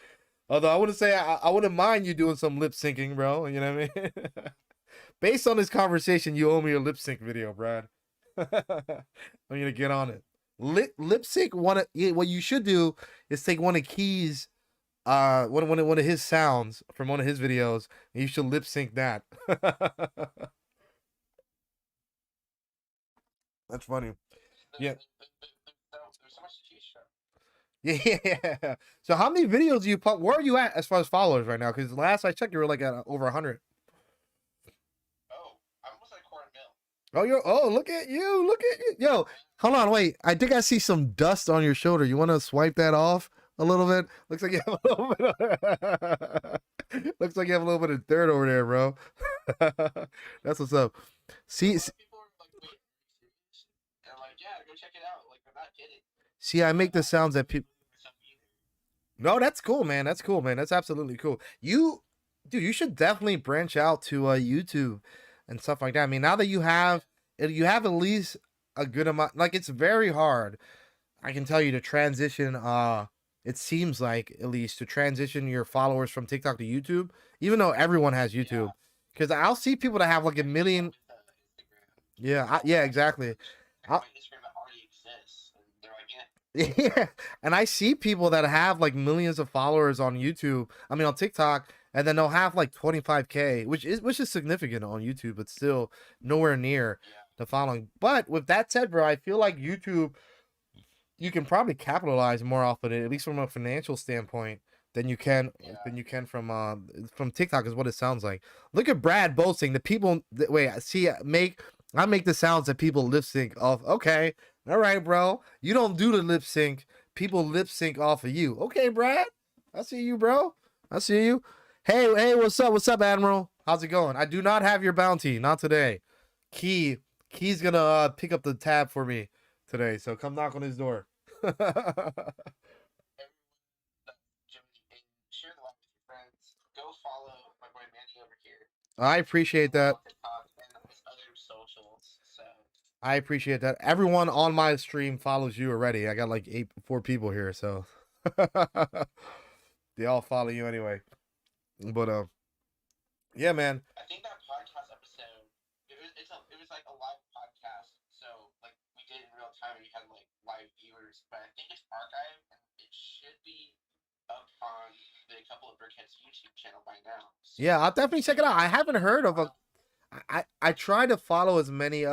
Although I wouldn't say I wouldn't mind you doing some lip syncing, bro. You know what I mean? Based on this conversation, you owe me a lip sync video, Brad. I'm gonna get on it. Lip sync what you should do is take one of Key's one of his sounds from one of his videos, and you should lip sync that. That's funny. Yeah. There's so much to choose from. Yeah. So how many videos do you pump? Where are you at as far as followers right now? Because last I checked, you were like at over 100. Oh, I'm almost like quarter mil. Look at you. Look at you. Yo, hold on, wait. I think I see some dust on your shoulder. You want to swipe that off a little bit? Looks like you have a little bit looks like you have a little bit of dirt over there, bro. That's what's up. See, People are like, wait, and I'm like, yeah, go check it out. Like, they're not kidding. see, I make the sounds that people. Some either. No, that's cool, man. That's cool, man. That's absolutely cool. Dude, you should definitely branch out to YouTube and stuff like that. I mean, now that you have at least a good amount, like it's very hard. I can tell you to transition. It seems like at least to transition your followers from TikTok to YouTube, even though everyone has YouTube. Because I'll see people that have like a million. With, Instagram. Yeah, yeah, exactly. My Instagram that already exists, and they're like, yeah. Yeah, and I see people that have like millions of followers on YouTube. I mean, on TikTok, and then they'll have like 25K, which is significant on YouTube, but still nowhere near Yeah. the following. But with that said, bro, I feel like YouTube, you can probably capitalize more off of it, at least from a financial standpoint, than you can from TikTok, is what it sounds like. Look at Brad boasting. The people wait, see, I make the sounds that people lip sync off. Okay, all right, bro. You don't do the lip sync. People lip sync off of you. Okay, Brad. I see you, bro. I see you. Hey, what's up? What's up, Admiral? How's it going? I do not have your bounty. Not today. Key's gonna pick up the tab for me today. So come knock on his door. Share the live with your friends. Go follow my boy Manny over here. I appreciate that. On TikTok and his other socials. So I appreciate that. Everyone on my stream follows you already. I got like 4 people here, so they all follow you anyway. But yeah, man. I think that podcast episode, it was like a live podcast first, but I think it's archived and it should be up on the Couple of Brickheads YouTube channel by now. Yeah, I'll definitely check it out. I haven't heard of a. I try to follow as many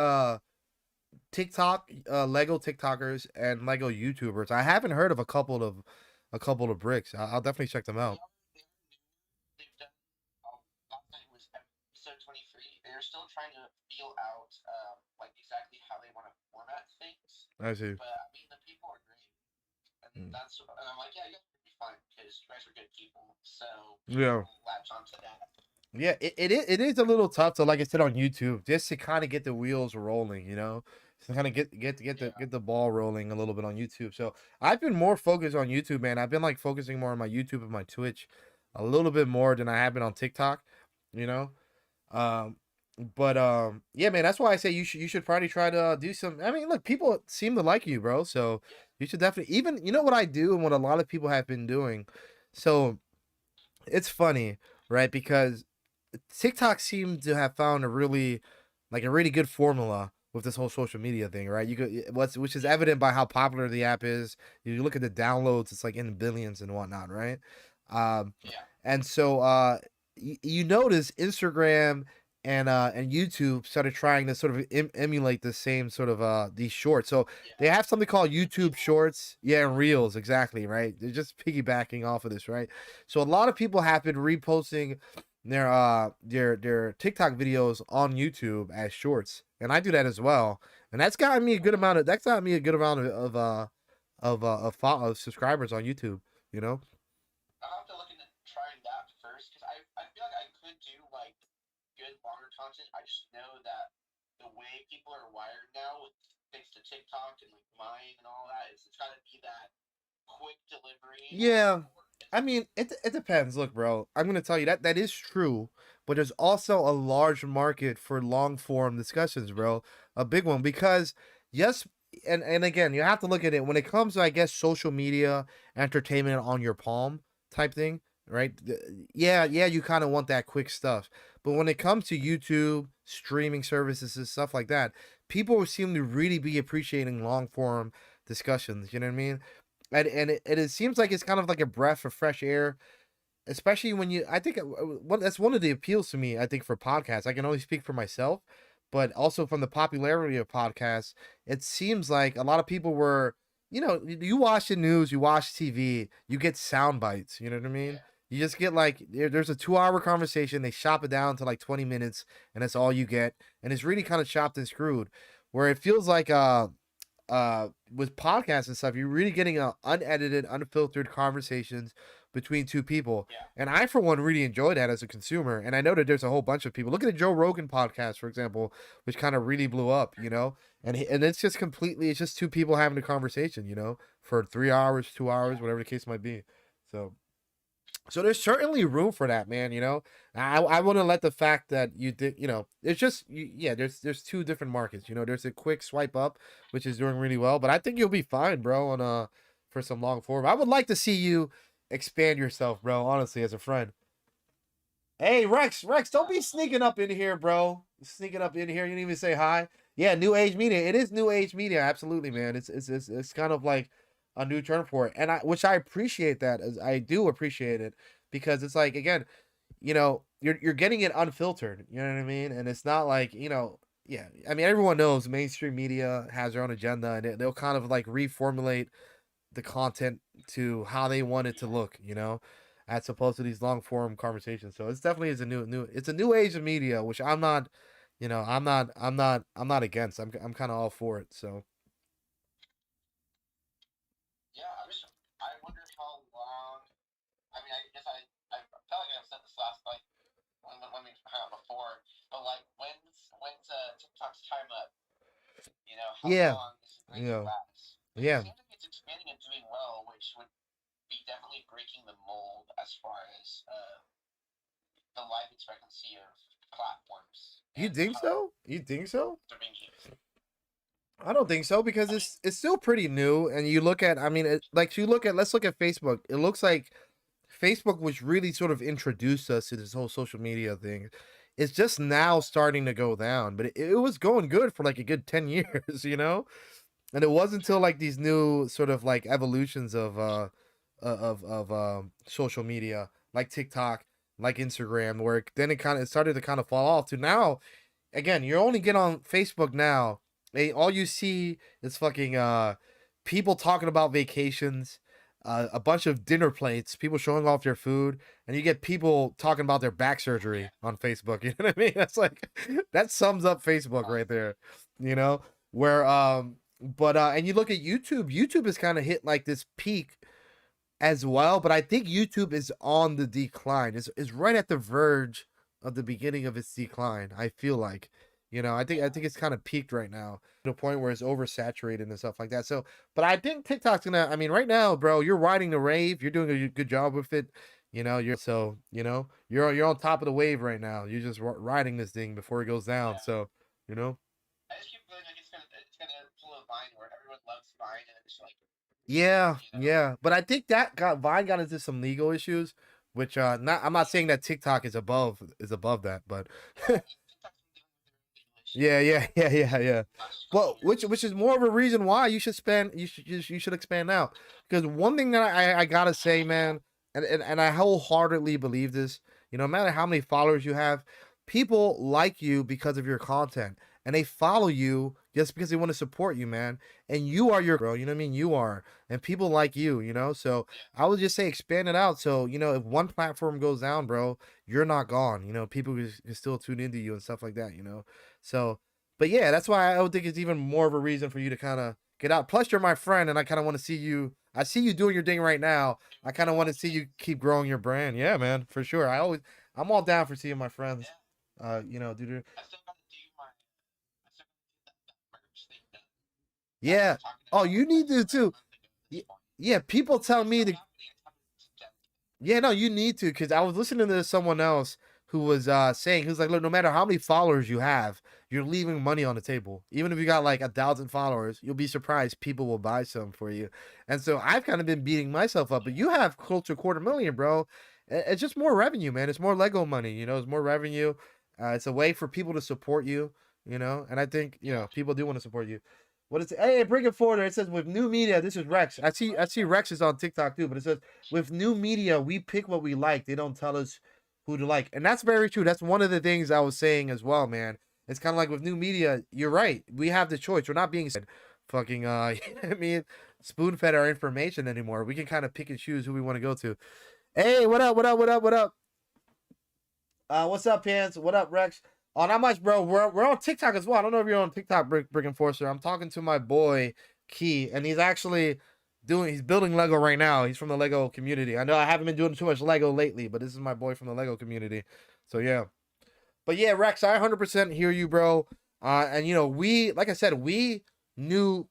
TikTok Lego TikTokers and Lego YouTubers. I haven't heard of a couple of bricks. I'll definitely check them out. They've done. Last night was episode 23. They're still trying to feel out like exactly how they want to format things. I see. But I mean, the people are great, and and I'm like, yeah, you guys are be fine because you guys are good people. So Yeah. latch onto that. Yeah, it is a little tough to, like I said, on YouTube, just to kind of get the wheels rolling, to kind of get the ball rolling a little bit on YouTube. So I've been more focused on YouTube, man. I've been like focusing more on my YouTube and my Twitch a little bit more than I have been on TikTok, you know. Um, but yeah, man, that's why I say you should probably try to do some. I mean, look, people seem to like you, bro. So you should definitely, even, you know what I do and what a lot of people have been doing. So it's funny, right? Because TikTok seemed to have found a really good formula with this whole social media thing, right? Which is evident by how popular the app is. You look at the downloads; it's like in the billions and whatnot, right? Um, Yeah. and so you notice Instagram and YouTube started trying to sort of emulate the same sort of these shorts. So they have something called YouTube Shorts, yeah, and Reels, exactly, right? They're just piggybacking off of this, right? So a lot of people have been reposting their TikTok videos on YouTube as shorts, and I do that as well. And that's got me a good amount of subscribers on YouTube. You know. I'll have to look into trying that first because I feel like I could do like good longer content. I just know that the way people are wired now with thanks to TikTok and like mine and all that is it's got to be that quick delivery. Yeah. I mean, it depends. Look, bro, I'm gonna tell you that is true, but there's also a large market for long form discussions, bro. A big one because yes, and again, you have to look at it when it comes to, I guess, social media, entertainment on your palm type thing, right? Yeah, you kind of want that quick stuff, but when it comes to YouTube, streaming services and stuff like that, people seem to really be appreciating long form discussions. You know what I mean? And it seems like it's kind of like a breath of fresh air, especially when you. I think that's one of the appeals to me. I think for podcasts, I can only speak for myself, but also from the popularity of podcasts, it seems like a lot of people were. You watch the news, you watch TV, you get sound bites. You know what I mean? You just get like there's a 2 hour conversation. They chop it down to like 20 minutes, and that's all you get. And it's really kind of chopped and screwed, where it feels like with podcasts and stuff, you're really getting unedited, unfiltered conversations between two people. Yeah. And I, for one, really enjoy that as a consumer. And I know that there's a whole bunch of people. Look at the Joe Rogan podcast, for example, which kind of really blew up, and it's just it's just two people having a conversation, for 3 hours, 2 hours, whatever the case might be. So there's certainly room for that, man. I wouldn't let the fact that you did, it's just, there's two different markets. There's a quick swipe up, which is doing really well, but I think you'll be fine, bro, on for some long form. I would like to see you expand yourself, bro, honestly, as a friend. Hey, Rex, don't be sneaking up in here, bro. Sneaking up in here. You didn't even say hi. Yeah, New Age Media. It is New Age Media, absolutely, man. It's kind of like a new term for it, and which I appreciate that. As I do appreciate it, because it's like, again, you're getting it unfiltered. You know what I mean? And it's not like, yeah. I mean, everyone knows mainstream media has their own agenda, and they'll kind of like reformulate the content to how they want it to look. As opposed to these long form conversations. So it's definitely a new age of media, which I'm not, I'm not against. I'm kind of all for it. So. I wonder how long. I mean, I guess I felt like I've said this last like when we hung out before, but like when's TikTok's time up? How long is it going to last? Yeah. It seems like it's expanding and doing well, which would be definitely breaking the mold as far as the life expectancy of platforms. You think so? You think so? They're being used. I don't think so, because it's still pretty new, and you look at, I mean, let's look at Facebook. It looks like Facebook, which really sort of introduced us to this whole social media thing, it's just now starting to go down, but it was going good for like a good 10 years, And it wasn't until like these new sort of like evolutions of social media like TikTok, like Instagram, where then it started to kind of fall off to now. Again, you only get on Facebook now. All you see is fucking people talking about vacations, a bunch of dinner plates, people showing off their food, and you get people talking about their back surgery on Facebook. You know what I mean? That's like that sums up Facebook right there. You know, where but and you look at YouTube, YouTube has kind of hit like this peak as well, but I think YouTube is on the decline. Is right at the verge of the beginning of its decline. I feel like, I think it's kind of peaked right now to a point where it's oversaturated and stuff like that. So, but I think TikTok's gonna. I mean, right now, bro, you're riding the wave. You're doing a good job with it. You're on top of the wave right now. You're just riding this thing before it goes down. Yeah. So, you know. I just keep feeling like it's gonna pull a Vine where everyone loves Vine and it's like Yeah, you know. yeah, but I think that Vine got into some legal issues, which not I'm not saying that TikTok is above that, but TikTok's been dealing with their own legal issues yeah, yeah, yeah, yeah, yeah. last couple Well, years. which is more of a reason why you should expand now, because one thing that I gotta say, man, and I wholeheartedly believe this, no matter how many followers you have, people like you because of your content, and they follow you just because they want to support you, man. And you are your bro, you know what I mean? You are, and people like you. So I would just say expand it out. So if one platform goes down, bro, you're not gone. People can still tune into you and stuff like that. So, but yeah, that's why I would think it's even more of a reason for you to kind of get out. Plus, you're my friend, and I kind of want to see you. I see you doing your thing right now. I kind of want to see you keep growing your brand. Yeah, man, for sure. I'm all down for seeing my friends. Yeah. Do. I still gotta do I still gotta get that merch thing done. I Yeah. was talking Oh, about you like need to about a too. month ago at this Y- point. Yeah, people tell It's me still to. happening. It's happening in September. Yeah, no, you need to, because I was listening to someone else who was saying, who's like, look, no matter how many followers you have, you're leaving money on the table. Even if you got like 1,000 followers, you'll be surprised people will buy some for you. And so I've kind of been beating myself up, but you have close to 250,000, bro. It's just more revenue, man. It's more Lego money, it's more revenue. It's a way for people to support you, and I think, Yeah. people do want to support you. What is it? Hey, bring it forward. It says with new media, this is Rex. I see Rex is on TikTok too, but it says with new media, we pick what we like. They don't tell us who to like. And that's very true. That's one of the things I was saying as well, man. It's kind of like with new media, you're right. We have the choice. We're not being fucking you know what I mean, spoon fed our information anymore. We can kind of pick and choose who we want to go to. Hey, what up? What up? What up? What up? What's up, Pants? What up, Rex? Oh, not much, bro. We're on TikTok as well. I don't know if you're on TikTok, Brick Enforcer. I'm talking to my boy Key, and he's building Lego right now. He's from the Lego community. I know I haven't been doing too much Lego lately, but this is my boy from the Lego community. So yeah. But yeah, Rex, I 100% hear you, bro. And like I said, we knew,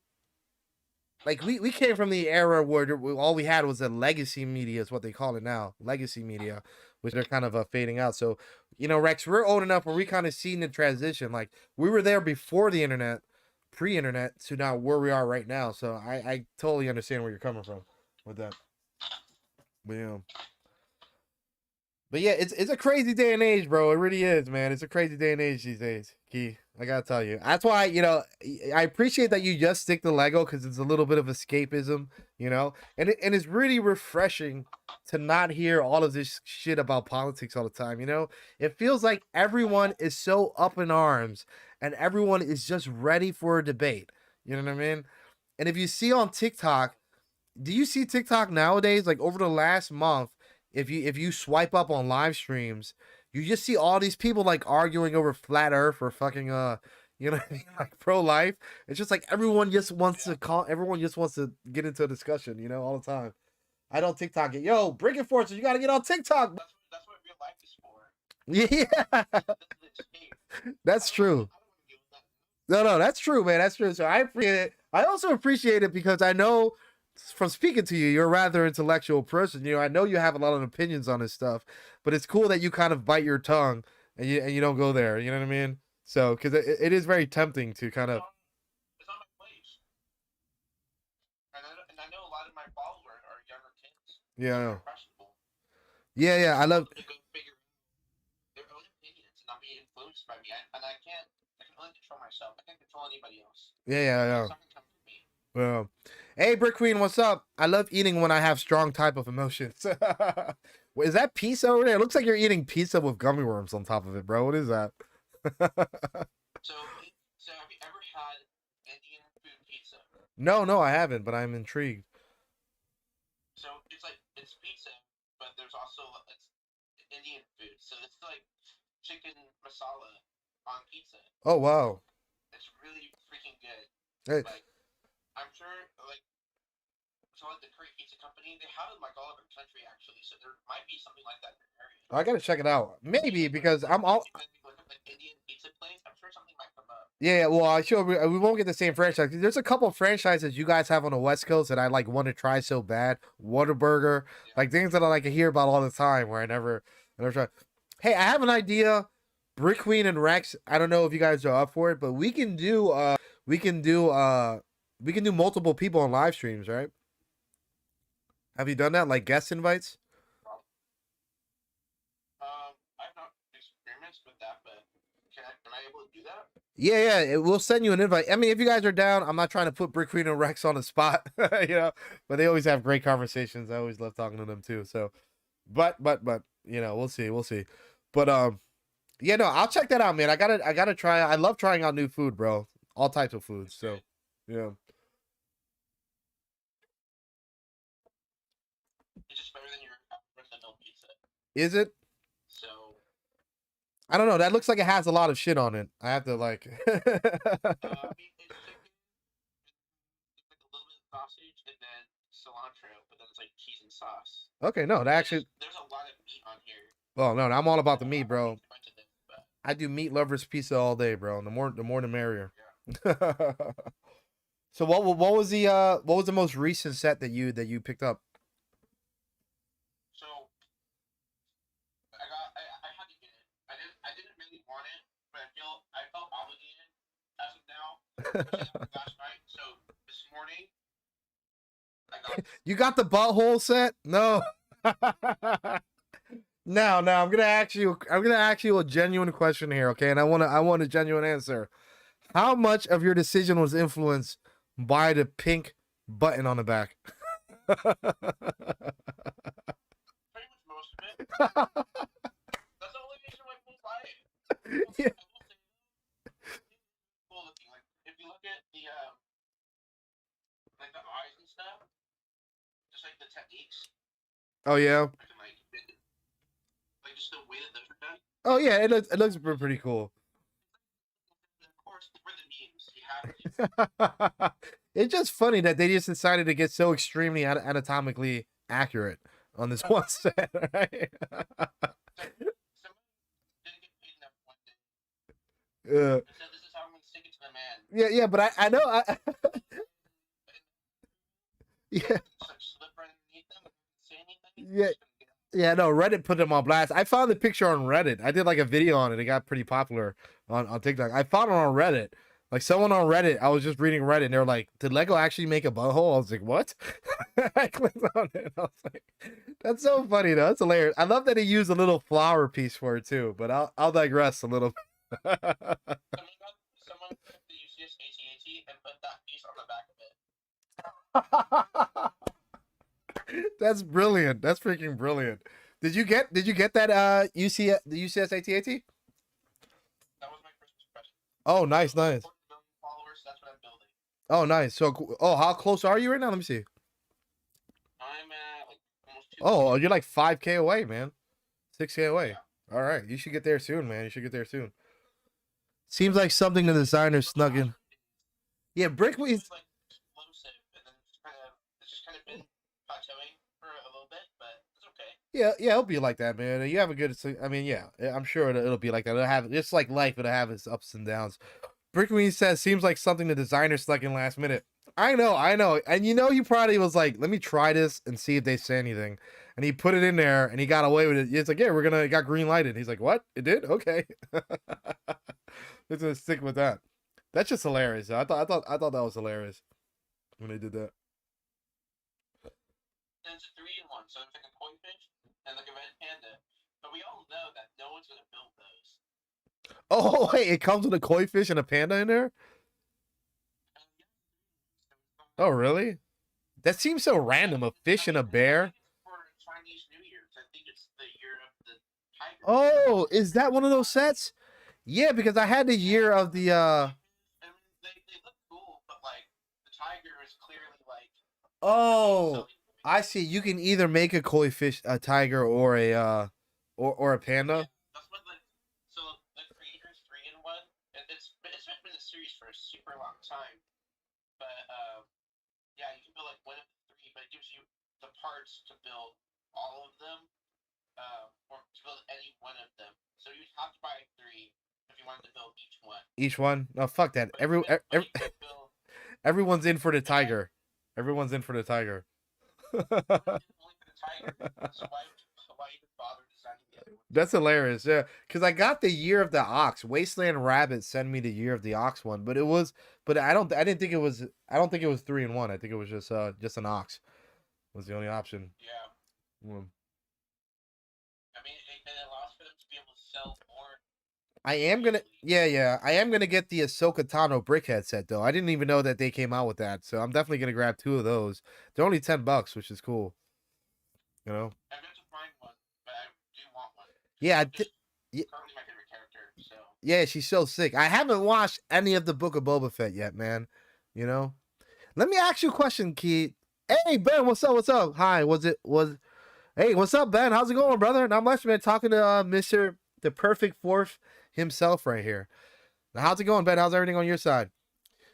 like we came from the era where all we had was a legacy media, is what they call it now, legacy media, which they're kind of fading out. So, Rex, we're old enough where we kind of seen the transition. Like we were there before the internet, pre-internet, to now where we are right now. So I totally understand where you're coming from with that. But, But yeah, it's a crazy day and age, bro. It really is, man. It's a crazy day and age these days, Key. I gotta tell you. That's why, I appreciate that you just stick to Lego, because it's a little bit of escapism, and it's really refreshing to not hear all of this shit about politics all the time. It feels like everyone is so up in arms, and everyone is just ready for a debate. You know what I mean? And if you see on TikTok, do you see TikTok nowadays? Like over the last month, if you swipe up on live streams, you just see all these people like arguing over flat Earth or fucking what I mean, like pro life. It's just like everyone just wants to get into a discussion, all the time. I don't TikTok it. Yo, Brick Enforcer, you gotta get on TikTok. That's what real life is for. Yeah, The escape. that's true. I don't want to deal with that. No, that's true, man. That's true. So I appreciate it. I also appreciate it because I know from speaking to you, you're a rather intellectual person. I know you have a lot of opinions on this stuff, but it's cool that you kind of bite your tongue and you don't go there. You know what I mean? So, because it is very tempting to kind of. It's not my place. And I know a lot of my followers are younger kids. Yeah, I They're know. impressionable. Yeah. I love. To go figure out their own opinions and not be influenced by me. And I can only control myself. I can't control anybody else. Yeah, I know. It's not gonna come from me. Well, hey, Brick Queen, what's up? I love eating when I have strong type of emotions. Is that pizza over there? It looks like you're eating pizza with gummy worms on top of it, bro. What is that? So, so have you ever had Indian food pizza? No, I haven't, but I'm intrigued. So it's pizza, but there's also it's Indian food. So it's like chicken masala on pizza. Oh, wow. It's really freaking good. Hey, Like I'm sure like so like the Curry Pizza Company, they have them like all over the country actually. So there might be something like that in your area. I gotta check it out. Maybe because I'm all. If you look up like Indian pizza place, I'm sure something might come up. Yeah, well, I sure we won't get the same franchise. There's a couple franchises you guys have on the West Coast that I like want to try so bad. Whataburger, Yeah. like things that I like to hear about all the time, where I never try. Hey, I have an idea. Brick Queen and Rex. I don't know if you guys are up for it, but we can do multiple people on live streams, right? Have you done that, like guest invites? I've not experienced with that, but am I able to do that? Yeah, we'll send you an invite. I mean, if you guys are down, I'm not trying to put Brick Queen and Rex on the spot, you know, but they always have great conversations. I always love talking to them too. So, but, you know, we'll see. But, yeah, no, I'll check that out, man. I gotta try. I love trying out new food, bro. All types of foods. So, yeah. It's just better than your run-of-the-mill pizza. Is it? So I don't know. That looks like it has a lot of shit on it. I have to like. I mean, it's chicken, it's like a little bit of sausage, and then cilantro, but then it's like cheese and sauce. Okay, no, that actually. There's a lot of meat on here. Well, no, I'm all about the meat, bro. Eat a bunch of this, but I do meat lovers pizza all day, bro. The more the merrier. So what was the most recent set that you picked up? So I had to get it. I didn't really want it, but I felt obligated as of now, especially after last night. So this morning I got You got the butthole set? No. No, I'm gonna ask you a genuine question here, okay? And I want a genuine answer. How much of your decision was influenced by the pink button on the back? pretty much most of it. That's the only reason why people buy it. Yeah. I will say, cool looking. Like if you look at the like the eyes and stuff, just like the techniques, Oh yeah. like just the way that those are done. Oh yeah. It looks pretty cool. Of course, for the memes, you have to. It's just funny that they just decided to get so extremely anatomically accurate on this one set, right? Someone didn't get paid enough one day. Uh, And said, "This is how I'm gonna stick it to the man." yeah, but I know yeah. Just like slip right underneath them, and say anything. Yeah. just gonna get out. Yeah, no, Reddit put them on blast. I found the picture on Reddit. I did like a video on it. It got pretty popular on TikTok. I found it on Reddit. Like someone on Reddit, I was just reading Reddit and they were like, did Lego actually make a butthole? I was like, what? I clicked on it. I was like, that's so funny though. That's hilarious. I love that he used a little flower piece for it too, but I'll digress a little. Someone took the UCS AT-AT and put that piece on the back of it. That's brilliant. That's freaking brilliant. Did you get that the UCS AT-AT? That was my Christmas present. Oh, nice. 4 million followers, that's what I'm building. Oh, nice. So, how close are you right now? Let me see. I'm at like almost 2. Oh, you're like 5K away, man. 6K away. All right, you should get there soon, man. You should get there soon. Seems like something the designer snuck in. Yeah, Brick It's was. like explosive, and then it's just kind of been plateauing for a little bit, but it's okay. Yeah, it'll be like that, man. You have a good. I mean, yeah, I'm sure it'll be like that. It'll have. It's like life. It'll have its ups and downs. Brickween says seems like something the designer snuck in last minute. I know, and he probably was like, let me try this and see if they say anything, and he put it in there and he got away with it. It's like, yeah, it got green lighted. He's like, what? It did? Okay. It's gonna stick with that. That's just hilarious. I thought that was hilarious when they did that. And it's a 3-in-1, so it's like a koi fish and like a red panda. But we all know that no one's gonna build those. Oh wait, it comes with a koi fish and a panda in there. And yeah, so it's Oh, really? That seems so random. A fish and a bear. For Chinese New Year. I think it's the year of the tiger. Oh, is that one of those sets? Yeah, because I had the year of the I mean, they look cool, but like the tiger is clearly like. Oh, something- I see. You can either make a koi fish, a tiger, or or a panda. That's what the so the creator's 3-in-1. It's been in the series for a super long time, but yeah, you can build like one of the three, but it gives you the parts to build all of them, or to build any one of them. So you have to buy three if you wanted to build each one. Each one. No, fuck that. But you could build Everyone's in for the tiger. Everyone's in for the tiger. only for the tiger. So why even bother designing the other one? That's hilarious. Yeah, because I got the year of the ox. Wasteland Rabbit sent me the year of the ox one, but I didn't think it was. I don't think it was 3-in-1. I think it was just an ox. Was the only option. Yeah. Mm. I mean, it allows for them to be able to sell more. I am gonna, yeah. I am gonna get the Ahsoka Tano Brickhead set though. I didn't even know that they came out with that, so I'm definitely gonna grab 2 of those. They're only $10, which is cool. You know. I've got to find one, but I do want one. Yeah, Just currently my favorite character. So yeah, she's so sick. I haven't watched any of the Book of Boba Fett yet, man. You know. Let me ask you a question, Keith. Hey Ben, what's up? What's up? Hi, Hey, what's up, Ben? How's it going, brother? Not much, man. Talking to Mr. the Perfect Fourth himself right here. Now, how's it going, Ben? How's everything on your side?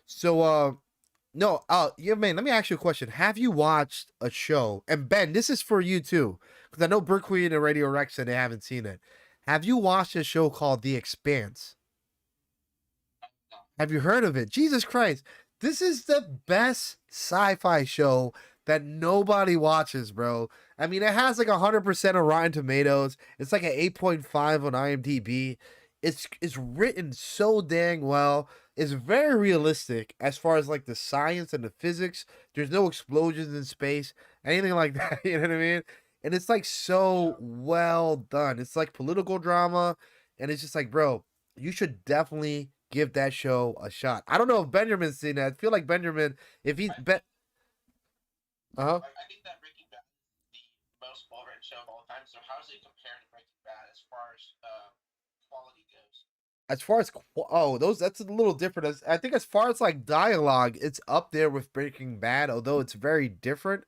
So, no, yeah, man. Let me ask you a question. Have you watched a show? And Ben, this is for you too, because I know Brickweed and Radio Rex and they haven't seen it. Have you watched a show called The Expanse? no. Have you heard of it? Jesus Christ. This is the best sci-fi show that nobody watches, bro. I mean, it has like 100% of Rotten Tomatoes. It's like an 8.5 on IMDb. It's written so dang well. It's very realistic as far as like the science and the physics. There's no explosions in space, anything like that. You know what I mean? And it's like so well done. It's like political drama, and it's just like, bro, you should definitely give that show a shot. I don't know if Benjamin's seen that. I feel like Benjamin, if he's I think that Breaking Bad is the most well-written show of all time. So how does it compare to Breaking Bad as far as quality goes? as far as that's a little different. I think as far as like dialogue, it's up there with Breaking Bad, although it's very different.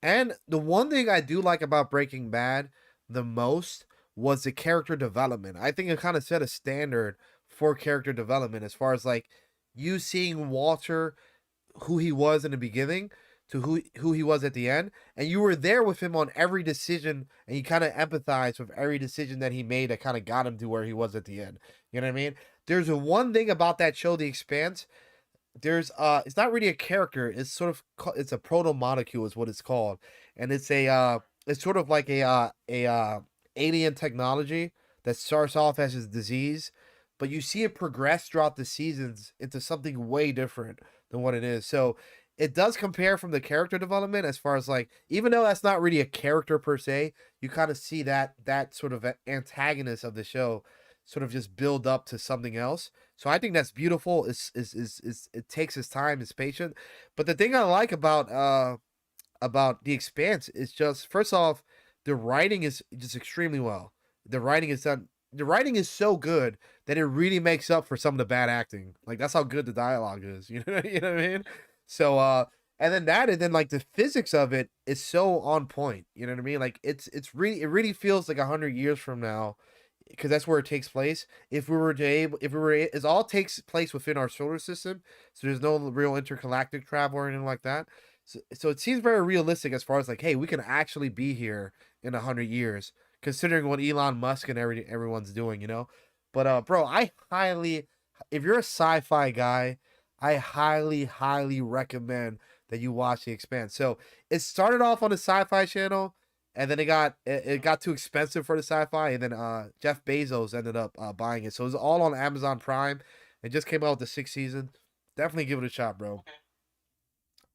And the one thing I do like about Breaking Bad the most was the character development. I think it kind of set a standard for character development as far as like you seeing Walter, who he was in the beginning, to who he was at the end, and you were there with him on every decision, and you kind of empathize with every decision that he made that kind of got him to where he was at the end. You know what I mean? There's a one thing about that show, The Expanse. There's it's not really a character. It's sort of it's a proto molecule is what it's called, and it's sort of like a alien technology that starts off as a disease, but you see it progress throughout the seasons into something way different than what it is. So it does compare from the character development as far as like, even though that's not really a character per se, you kind of see that sort of antagonist of the show sort of just build up to something else. So I think that's beautiful. Is it takes its time, it's patient. But the thing I like about The Expanse is just, first off, the writing is just extremely well. The writing is done. The writing is so good that it really makes up for some of the bad acting. Like that's how good the dialogue is. You know, you know what I mean? So and then like the physics of it is so on point. You know what I mean? Like it really feels like 100 years from now, because that's where it takes place. It all takes place within our solar system, so there's no real intergalactic travel or anything like that. So it seems very realistic as far as like, hey, we can actually be here in 100 years, considering what Elon Musk and everyone's doing, you know. But bro, if you're a sci-fi guy, I highly recommend that you watch The Expanse. So it started off on the Sci-Fi Channel, and then it got too expensive for the Sci-Fi, and then Jeff Bezos ended up buying it. So it was all on Amazon Prime. It just came out with the 6th season. Definitely give it a shot, bro. Okay.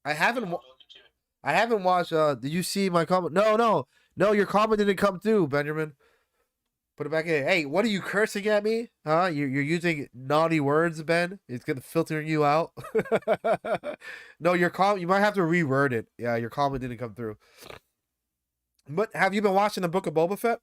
I haven't I'll wa- look into it. I haven't watched. Did you see my comment? No, your comment didn't come through, Benjamin. Put it back in. Hey, what are you cursing at me? Huh? You're using naughty words, Ben. It's gonna filter you out. No, your comment. You might have to reword it. Yeah, your comment didn't come through. But have you been watching the Book of Boba Fett?